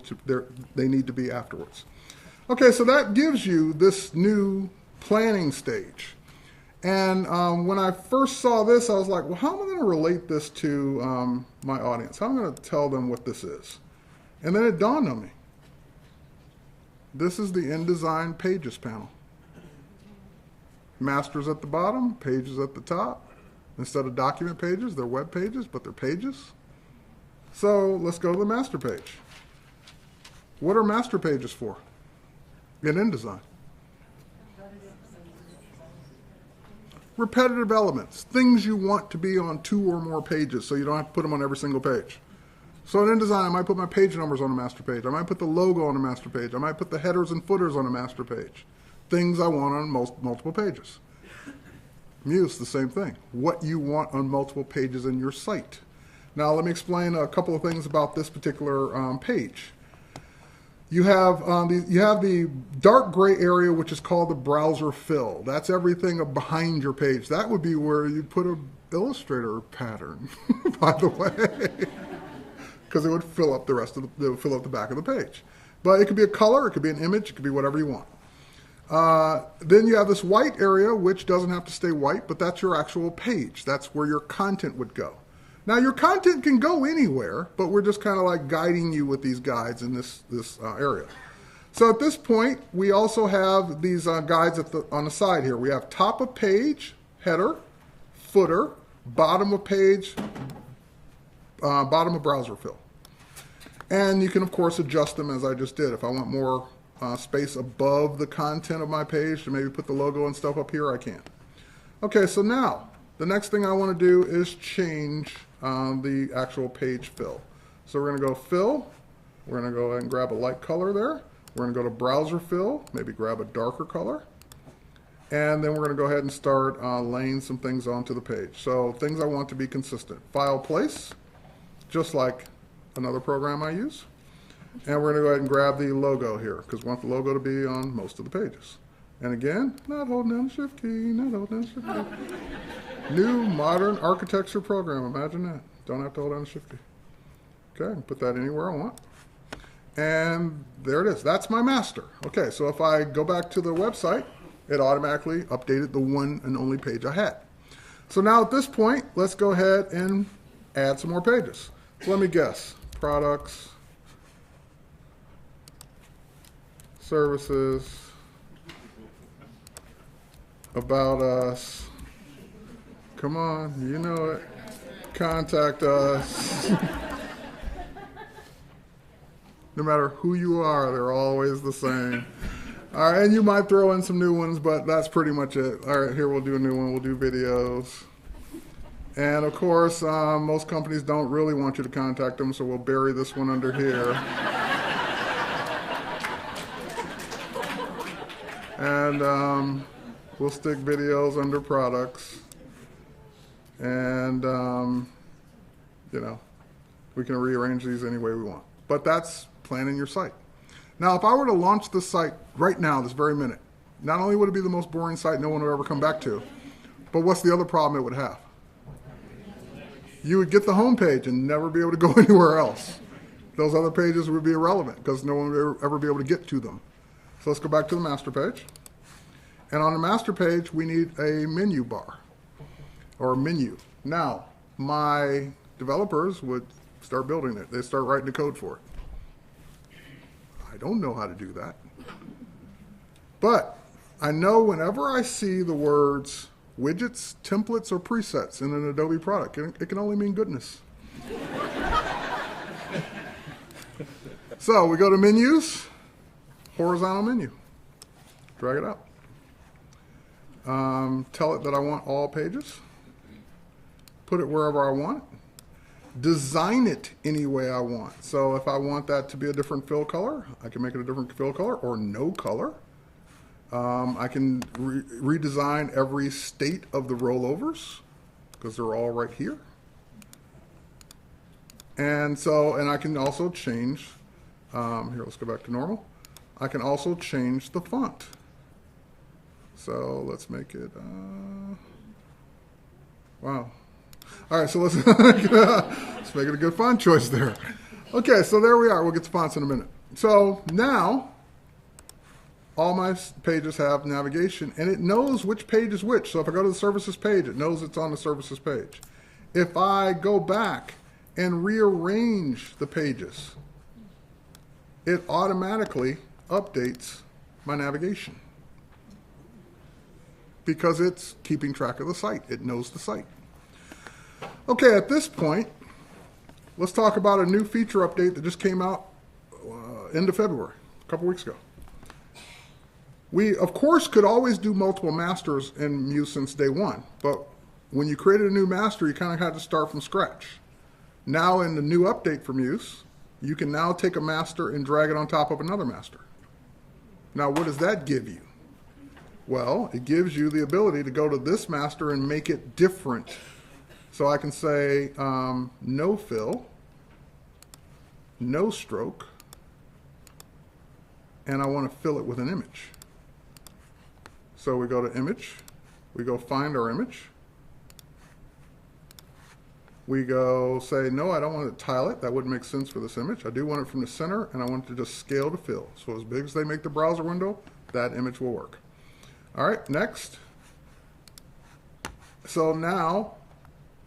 they need to be afterwards. Okay, so that gives you this new planning stage. And when I first saw this, I was like, well, how am I going to relate this to my audience? How am I going to tell them what this is? And then it dawned on me. This is the InDesign Pages panel. Masters at the bottom, pages at the top. Instead of document pages, they're web pages, but they're pages. So let's go to the master page. What are master pages for in InDesign? Repetitive elements, things you want to be on 2 or more pages so you don't have to put them on every single page. So in InDesign, I might put my page numbers on a master page. I might put the logo on a master page. I might put the headers and footers on a master page. Things I want on multiple pages. Muse, the same thing. What you want on multiple pages in your site. Now let me explain a couple of things about this particular page. You have the dark gray area, which is called the browser fill. That's everything behind your page. That would be where you put an Illustrator pattern, by the way, because it would fill up the rest of fill up the back of the page. But it could be a color, it could be an image, it could be whatever you want. Then you have this white area, which doesn't have to stay white, but that's your actual page. That's where your content would go. Now, your content can go anywhere, but we're just kind of like guiding you with these guides in this area. So at this point, we also have these guides on the side here. We have top of page, header, footer, bottom of page, bottom of browser fill. And you can, of course, adjust them as I just did. If I want more space above the content of my page to maybe put the logo and stuff up here, I can. Okay, so now the next thing I want to do is change the actual page fill. So we're going to go fill. We're going to go ahead and grab a light color there. We're going to go to browser fill, maybe grab a darker color. And then we're going to go ahead and start laying some things onto the page. So things I want to be consistent. File place, just like another program I use. And we're going to go ahead and grab the logo here, because we want the logo to be on most of the pages. And again, not holding down the shift key, not holding down the shift key. New modern architecture program, imagine that. Don't have to hold down the shift key. Okay, I can put that anywhere I want. And there it is, that's my master. Okay, so if I go back to the website, it automatically updated the one and only page I had. So now at this point, let's go ahead and add some more pages. So let me guess, products, services, about us, come on, you know it, contact us. No matter who you are, they're always the same. All right, and you might throw in some new ones, but that's pretty much it. All right, here we'll do a new one, we'll do videos. And of course, most companies don't really want you to contact them, so we'll bury this one under here. And we'll stick videos under products. And, you know, we can rearrange these any way we want. But that's planning your site. Now, if I were to launch this site right now, this very minute, not only would it be the most boring site no one would ever come back to, but what's the other problem it would have? You would get the home page and never be able to go anywhere else. Those other pages would be irrelevant because no one would ever be able to get to them. So let's go back to the master page. And on the master page, we need a menu bar or menu. Now, my developers would start building it. They start writing the code for it. I don't know how to do that. But I know whenever I see the words widgets, templates, or presets in an Adobe product, it can only mean goodness. So we go to menus, horizontal menu. Drag it out. Tell it that I want all pages. Put it wherever I want. Design it any way I want. So if I want that to be a different fill color, I can make it a different fill color or no color. I can redesign every state of the rollovers because they're all right here. And I can also change, here, let's go back to normal. I can also change the font. So let's make it, wow. All right, so let's, let's make it a good font choice there. Okay, so there we are. We'll get to fonts in a minute. So now, all my pages have navigation, and it knows which page is which. So if I go to the services page, it knows it's on the services page. If I go back and rearrange the pages, it automatically updates my navigation because it's keeping track of the site. It knows the site. Okay, at this point, let's talk about a new feature update that just came out end of February, a couple weeks ago. We, of course, could always do multiple masters in Muse since day one, but when you created a new master, you kind of had to start from scratch. Now in the new update for Muse, you can now take a master and drag it on top of another master. Now, what does that give you? Well, it gives you the ability to go to this master and make it different. So I can say no fill, no stroke, and I want to fill it with an image. So we go to image, we go find our image, we go say, no, I don't want to tile it, that wouldn't make sense for this image. I do want it from the center, and I want it to just scale to fill. So as big as they make the browser window, that image will work. All right, next. So now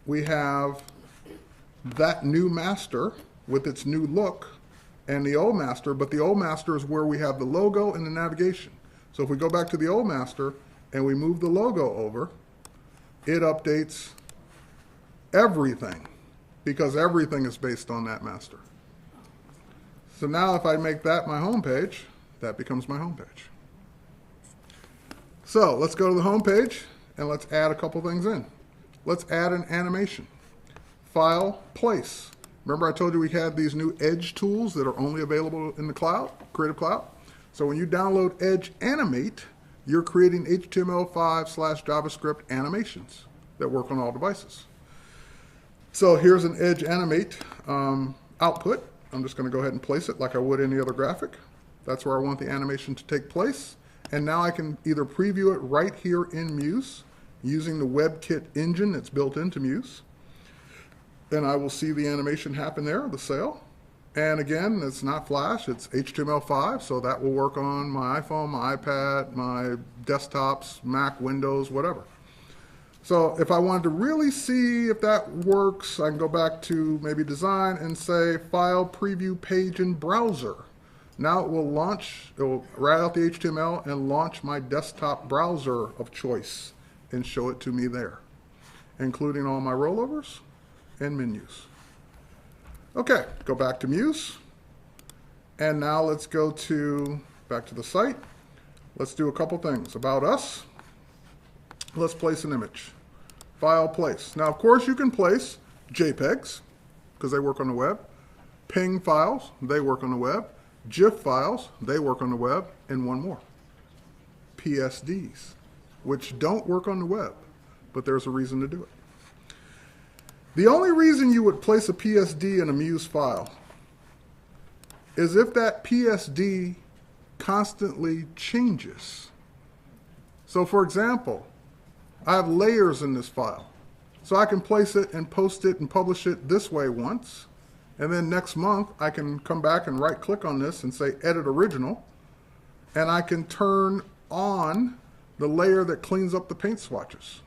we have that new master with its new look and the old master, but the old master is where we have the logo and the navigation. So if we go back to the old master and we move the logo over, it updates everything because everything is based on that master. So now if I make that my home page, that becomes my home page. So let's go to the home page and let's add a couple things in. Let's add an animation. File, place. Remember I told you we had these new Edge tools that are only available in the cloud, Creative Cloud? So when you download Edge Animate, you're creating HTML5/JavaScript animations that work on all devices. So here's an Edge Animate output. I'm just going to go ahead and place it like I would any other graphic. That's where I want the animation to take place. And now I can either preview it right here in Muse using the WebKit engine that's built into Muse. Then I will see the animation happen there, the sale. And again, it's not Flash, it's HTML5, so that will work on my iPhone, my iPad, my desktops, Mac, Windows, whatever. So if I wanted to really see if that works, I can go back to maybe design and say File, Preview, Page in Browser. Now it will launch, it will write out the HTML and launch my desktop browser of choice and show it to me there, including all my rollovers and menus. Okay, go back to Muse. And now let's go back to the site. Let's do a couple things. About us. Let's place an image. File, place. Now, of course, you can place JPEGs, because they work on the web. PNG files, they work on the web. GIF files, they work on the web. And one more. PSDs, which don't work on the web, but there's a reason to do it. The only reason you would place a PSD in a Muse file is if that PSD constantly changes. So for example, I have layers in this file. So I can place it and post it and publish it this way once, and then next month I can come back and right click on this and say edit original, and I can turn on the layer that cleans up the paint swatches.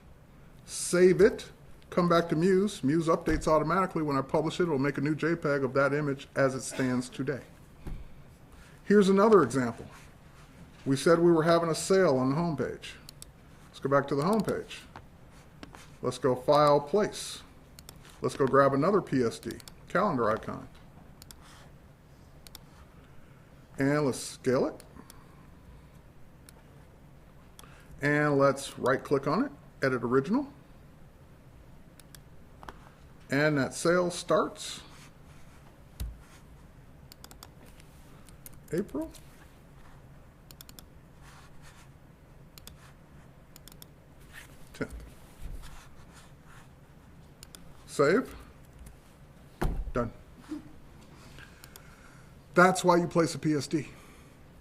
Save it. Come back to Muse. Muse updates automatically. When I publish it, it'll make a new JPEG of that image as it stands today. Here's another example. We said we were having a sale on the home page. Let's go back to the home page. Let's go File, Place. Let's go grab another PSD, calendar icon. And let's scale it. And let's right click on it, edit original. And that sale starts April 10th. Save. Done. That's why you place a PSD.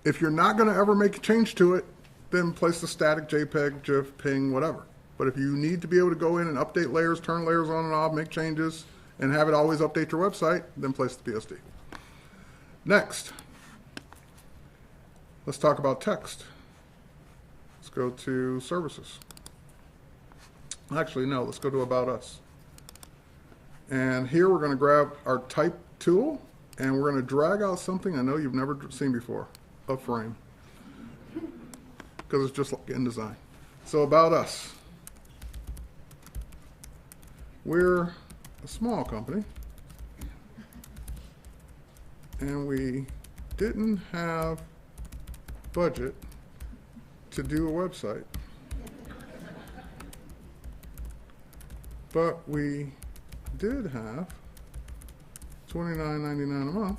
If you're not going to ever make a change to it, then place the static JPEG, GIF, PNG, whatever. But if you need to be able to go in and update layers, turn layers on and off, make changes, and have it always update your website, then place the PSD. Next, let's talk about text. Let's go to Services. Actually, no, let's go to About Us. And here we're going to grab our Type tool, and we're going to drag out something I know you've never seen before, a frame. Because it's just like InDesign. So About Us. We're a small company, and we didn't have budget to do a website, but we did have $29.99 a month,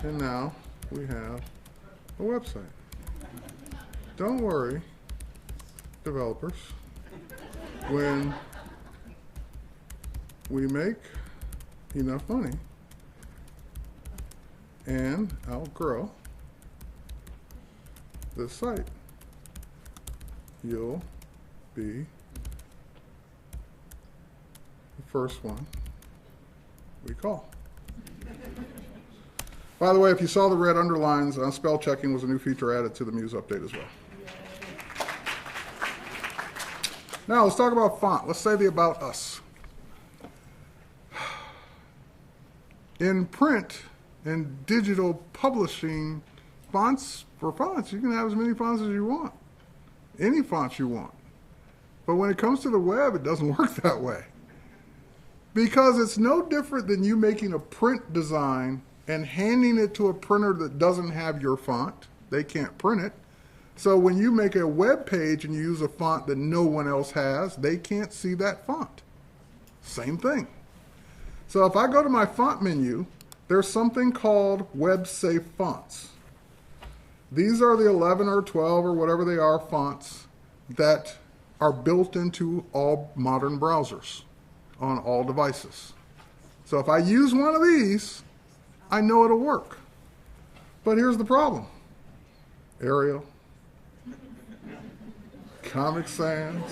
and now we have a website. Don't worry, developers. When we make enough money and outgrow this site, you'll be the first one we call. By the way, if you saw the red underlines, spell checking was a new feature added to the Muse update as well. Now let's talk about font. Let's say the About Us. In print and digital publishing, fonts, you can have as many fonts as you want. Any fonts you want. But when it comes to the web, it doesn't work that way. Because it's no different than you making a print design and handing it to a printer that doesn't have your font. They can't print it. So when you make a web page and you use a font that no one else has, they can't see that font. Same thing. So if I go to my font menu, there's something called Web Safe Fonts. These are the 11 or 12 or whatever they are fonts that are built into all modern browsers on all devices. So if I use one of these, I know it'll work. But here's the problem. Arial, Comic Sans,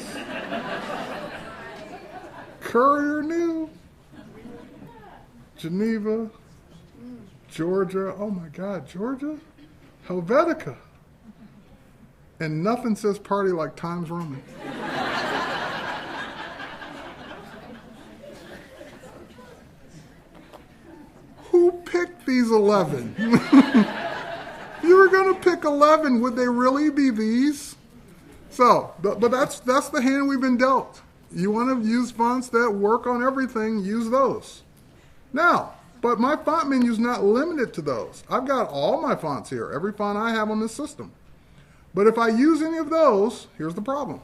Courier New, Geneva, Georgia, oh my God, Georgia, Helvetica, and nothing says party like Times Roman. Who picked these 11? You were going to pick 11. Would they really be these? So, but that's the hand we've been dealt. You want to use fonts that work on everything, use those. Now, but my font menu is not limited to those. I've got all my fonts here, every font I have on this system. But if I use any of those, here's the problem.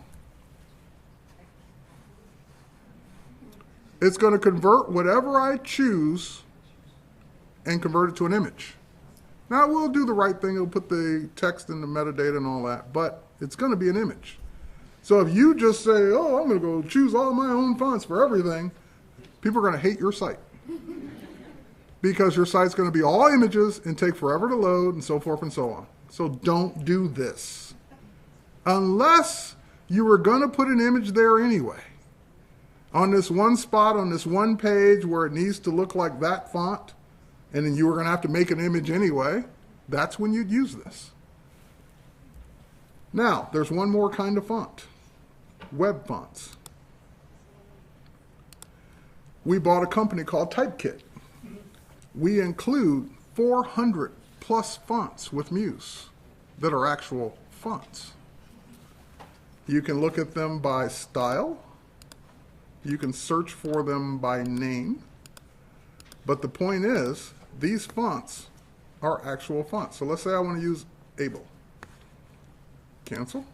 It's going to convert whatever I choose and convert it to an image. Now, we'll do the right thing. It'll put the text and the metadata and all that, but it's going to be an image. So if you just say, oh, I'm going to go choose all my own fonts for everything, people are going to hate your site. Because your site's going to be all images and take forever to load and so forth and so on. So don't do this. Unless you were going to put an image there anyway. On this one spot, on this one page where it needs to look like that font, and then you were going to have to make an image anyway, that's when you'd use this. Now, there's one more kind of font. Web fonts. We bought a company called Typekit. We include 400 plus fonts with Muse that are actual fonts. You can look at them by style. You can search for them by name. But the point is, these fonts are actual fonts. So let's say I want to use Able. Cancel.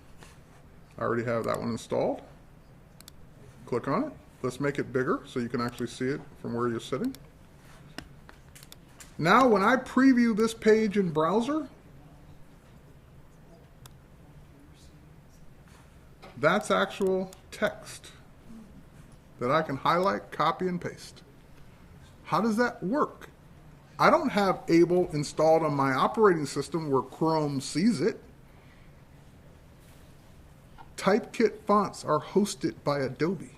I already have that one installed. Click on it. Let's make it bigger so you can actually see it from where you're sitting. Now, when I preview this page in browser, that's actual text that I can highlight, copy, and paste. How does that work? I don't have Able installed on my operating system where Chrome sees it. Typekit fonts are hosted by Adobe.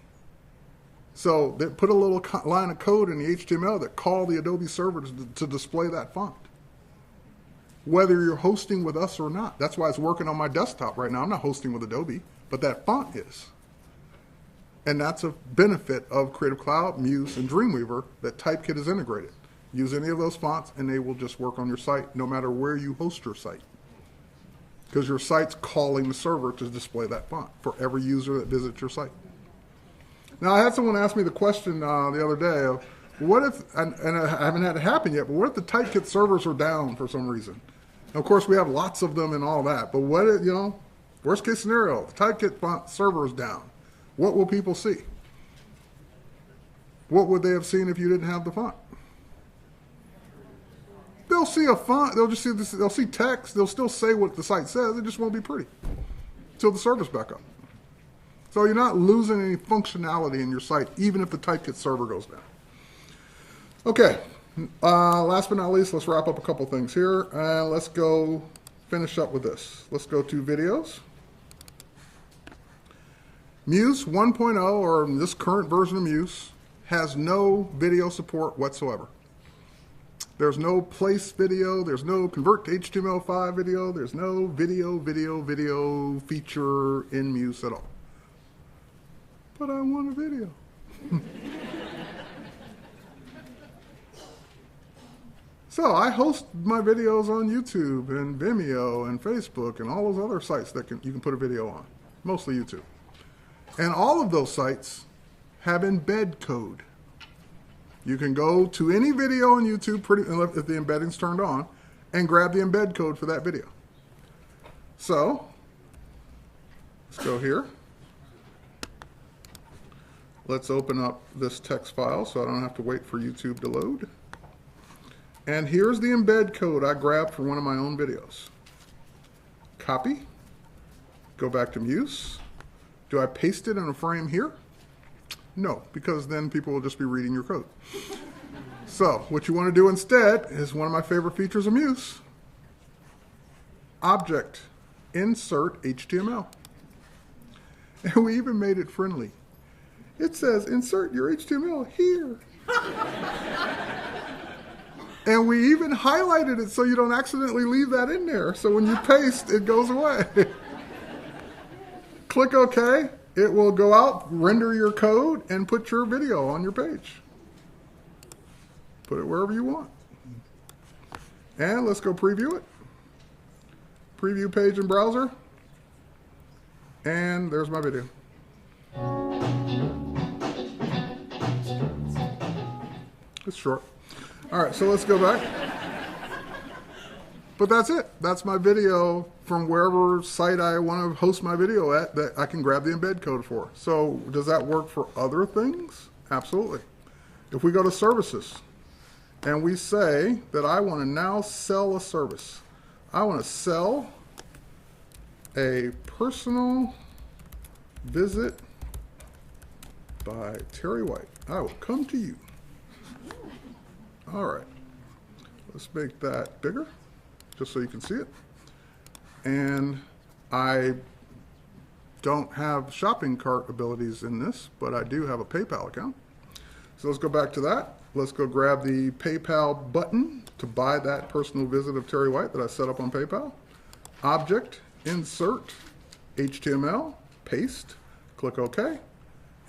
So they put a little line of code in the HTML that call the Adobe server to display that font. Whether you're hosting with us or not. That's why it's working on my desktop right now. I'm not hosting with Adobe, but that font is. And that's a benefit of Creative Cloud, Muse, and Dreamweaver that Typekit is integrated. Use any of those fonts and they will just work on your site no matter where you host your site. Because your site's calling the server to display that font for every user that visits your site. Now, I had someone ask me the question the other day of, what if, and I haven't had it happen yet, but what if the Typekit servers are down for some reason? And of course, we have lots of them and all that, but what if, worst case scenario, the Typekit font server is down. What will people see? What would they have seen if you didn't have the font? They'll see a font, they'll just see this, they'll see text, they'll still say what the site says, it just won't be pretty until the server's back up. So you're not losing any functionality in your site, even if the Typekit server goes down. Okay, last but not least, let's wrap up a couple things here. Let's go finish up with this. Let's go to videos. Muse 1.0, or this current version of Muse, has no video support whatsoever. There's no place video. There's no convert to HTML5 video. There's no video feature in Muse at all. But I want a video. So I host my videos on YouTube and Vimeo and Facebook and all those other sites that you can put a video on, mostly YouTube. And all of those sites have embed code. You can go to any video on YouTube, if the embedding's turned on, and grab the embed code for that video. So, let's go here. Let's open up this text file so I don't have to wait for YouTube to load. And here's the embed code I grabbed for one of my own videos. Copy. Go back to Muse. Do I paste it in a frame here? No, because then people will just be reading your code. So what you want to do instead is one of my favorite features of Muse. Object, insert HTML. And we even made it friendly. It says, insert your HTML here. And we even highlighted it so you don't accidentally leave that in there. So when you paste, it goes away. Click OK. It will go out, render your code, and put your video on your page. Put it wherever you want. And let's go preview it. Preview page in browser. And there's my video. It's short. All right, so let's go back. But that's it. That's my video from wherever site I want to host my video at that I can grab the embed code for. So does that work for other things? Absolutely. If we go to services and we say that I want to now sell a service. I want to sell a personal visit by Terry White. I will come to you. All right. Let's make that bigger, just so you can see it. And I don't have shopping cart abilities in this, but I do have a PayPal account. So let's go back to that. Let's go grab the PayPal button to buy that personal visit of Terry White that I set up on PayPal. Object, insert, HTML, paste, click OK,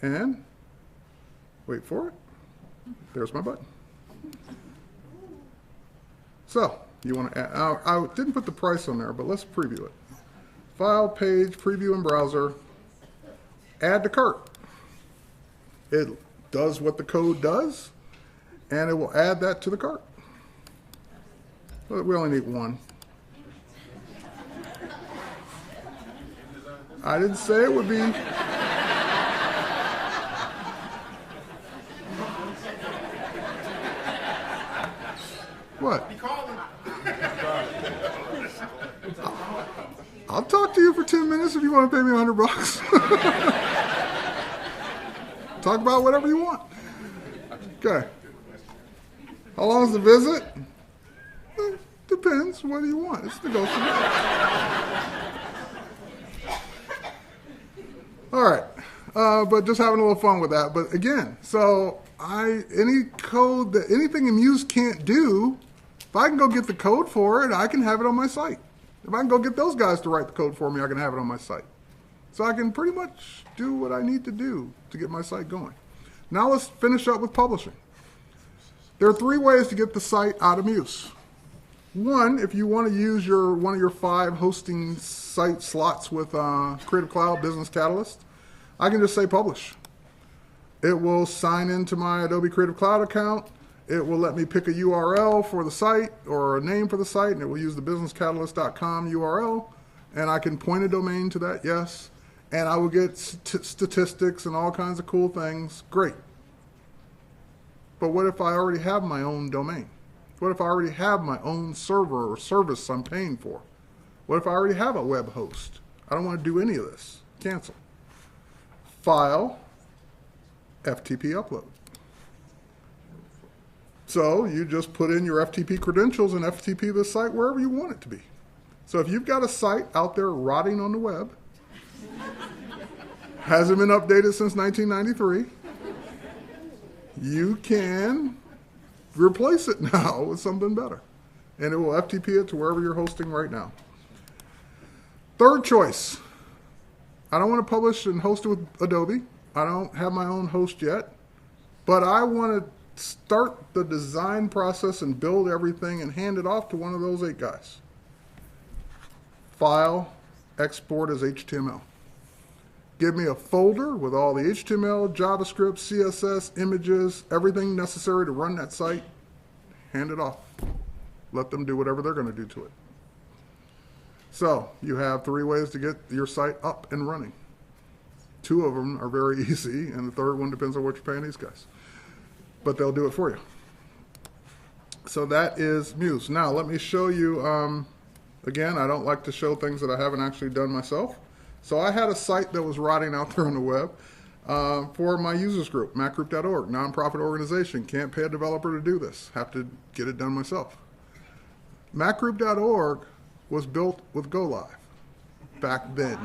and wait for it. There's my button. So, you want to add, I didn't put the price on there, but let's preview it. File, page, preview in browser, add to cart. It does what the code does, and it will add that to the cart. But we only need one. I didn't say it would be. What? I'll talk to you for 10 minutes if you want to pay me $100. Talk about whatever you want. Okay. How long is the visit? Depends. What do you want? It's negotiable. All right. But just having a little fun with that. But again, so any code that anything in Muse can't do, if I can go get the code for it, I can have it on my site. If I can go get those guys to write the code for me, I can have it on my site. So I can pretty much do what I need to do to get my site going. Now let's finish up with publishing. There are 3 ways to get the site out of Muse. One, if you want to use one of your 5 hosting site slots with Creative Cloud Business Catalyst, I can just say publish. It will sign into my Adobe Creative Cloud account. It will let me pick a URL for the site or a name for the site, and it will use the businesscatalyst.com URL, and I can point a domain to that, yes, and I will get statistics and all kinds of cool things. Great. But what if I already have my own domain? What if I already have my own server or service I'm paying for? What if I already have a web host? I don't want to do any of this. Cancel. File, FTP upload. So you just put in your FTP credentials and FTP the site wherever you want it to be. So if you've got a site out there rotting on the web, hasn't been updated since 1993, you can replace it now with something better. And it will FTP it to wherever you're hosting right now. Third choice. I don't want to publish and host it with Adobe. I don't have my own host yet. But I want to start the design process and build everything and hand it off to one of those 8 guys. File, export as HTML. Give me a folder with all the HTML, JavaScript, CSS, images, everything necessary to run that site. Hand it off. Let them do whatever they're going to do to it. So you have 3 ways to get your site up and running. 2 of them are very easy, and the third one depends on what you're paying these guys. But they'll do it for you. So that is Muse. Now let me show you, again, I don't like to show things that I haven't actually done myself. So I had a site that was rotting out there on the web for my users group, macgroup.org, nonprofit organization. Can't pay a developer to do this. Have to get it done myself. Macgroup.org was built with GoLive back then.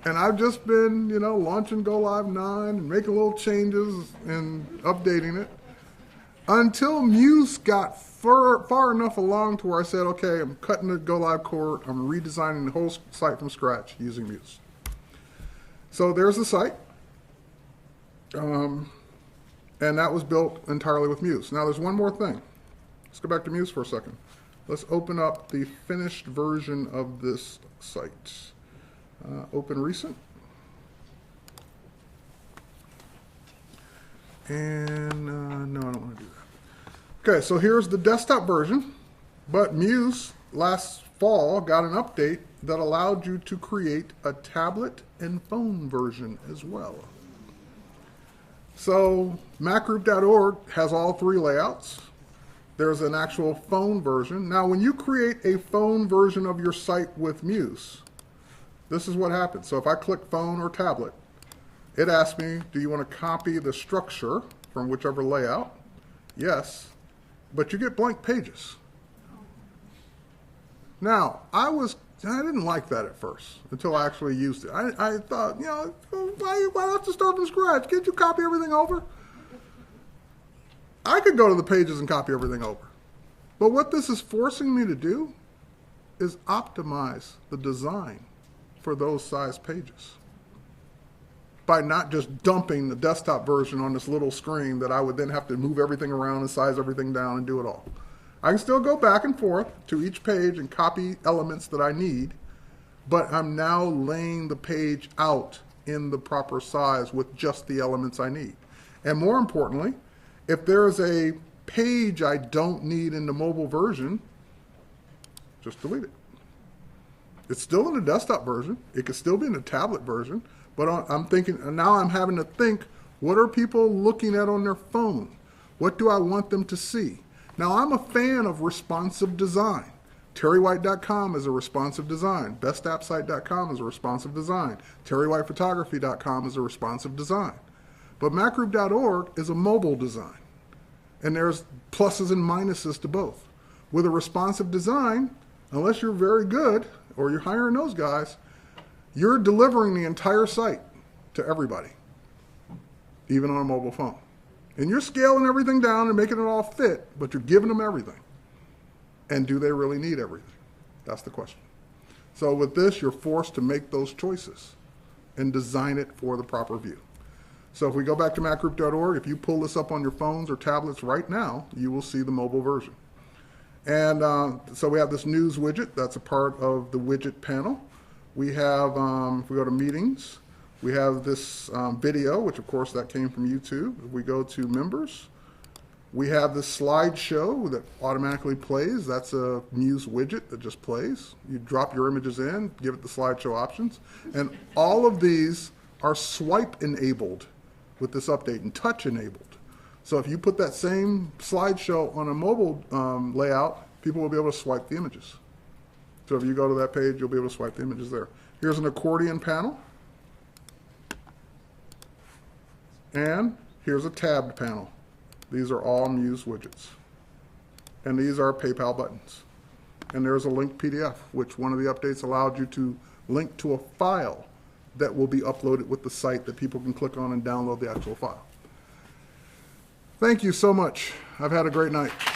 And I've just been, launching GoLive 9 and making little changes and updating it until Muse got far enough along to where I said, okay, I'm cutting the GoLive cord. I'm redesigning the whole site from scratch using Muse. So there's the site. And that was built entirely with Muse. Now there's one more thing. Let's go back to Muse for a second. Let's open up the finished version of this site. Open recent. And no, I don't want to do that. Okay, so here's the desktop version, but Muse last fall got an update that allowed you to create a tablet and phone version as well. So macgroup.org has all 3 layouts. There's an actual phone version. Now, when you create a phone version of your site with Muse, this is what happens. So if I click phone or tablet, it asks me, do you want to copy the structure from whichever layout? Yes, but you get blank pages. Now, I didn't like that at first until I actually used it. I thought, why have to start from scratch? Can't you copy everything over? I could go to the pages and copy everything over. But what this is forcing me to do is optimize the design for those size pages by not just dumping the desktop version on this little screen that I would then have to move everything around and size everything down and do it all. I can still go back and forth to each page and copy elements that I need, but I'm now laying the page out in the proper size with just the elements I need. And more importantly, if there's a page I don't need in the mobile version, just delete it. It's still in the desktop version. It could still be in the tablet version, but I'm thinking, now I'm having to think, what are people looking at on their phone? What do I want them to see? Now, I'm a fan of responsive design. TerryWhite.com is a responsive design. BestAppSite.com is a responsive design. TerryWhitePhotography.com is a responsive design. But macgroup.org is a mobile design. And there's pluses and minuses to both. With a responsive design, unless you're very good or you're hiring those guys, you're delivering the entire site to everybody, even on a mobile phone. And you're scaling everything down and making it all fit, but you're giving them everything. And do they really need everything? That's the question. So with this, you're forced to make those choices and design it for the proper view. So if we go back to macgroup.org, if you pull this up on your phones or tablets right now, you will see the mobile version. And so we have this news widget. That's a part of the widget panel. We have, if we go to meetings, we have this video, which of course that came from YouTube. If we go to members, we have this slideshow that automatically plays. That's a Muse widget that just plays. You drop your images in, give it the slideshow options. And all of these are swipe enabled with this update and touch enabled. So if you put that same slideshow on a mobile layout, people will be able to swipe the images. So if you go to that page, you'll be able to swipe the images there. Here's an accordion panel. And here's a tabbed panel. These are all Muse widgets. And these are PayPal buttons. And there's a linked PDF, which one of the updates allowed you to link to a file that will be uploaded with the site that people can click on and download the actual file. Thank you so much. I've had a great night.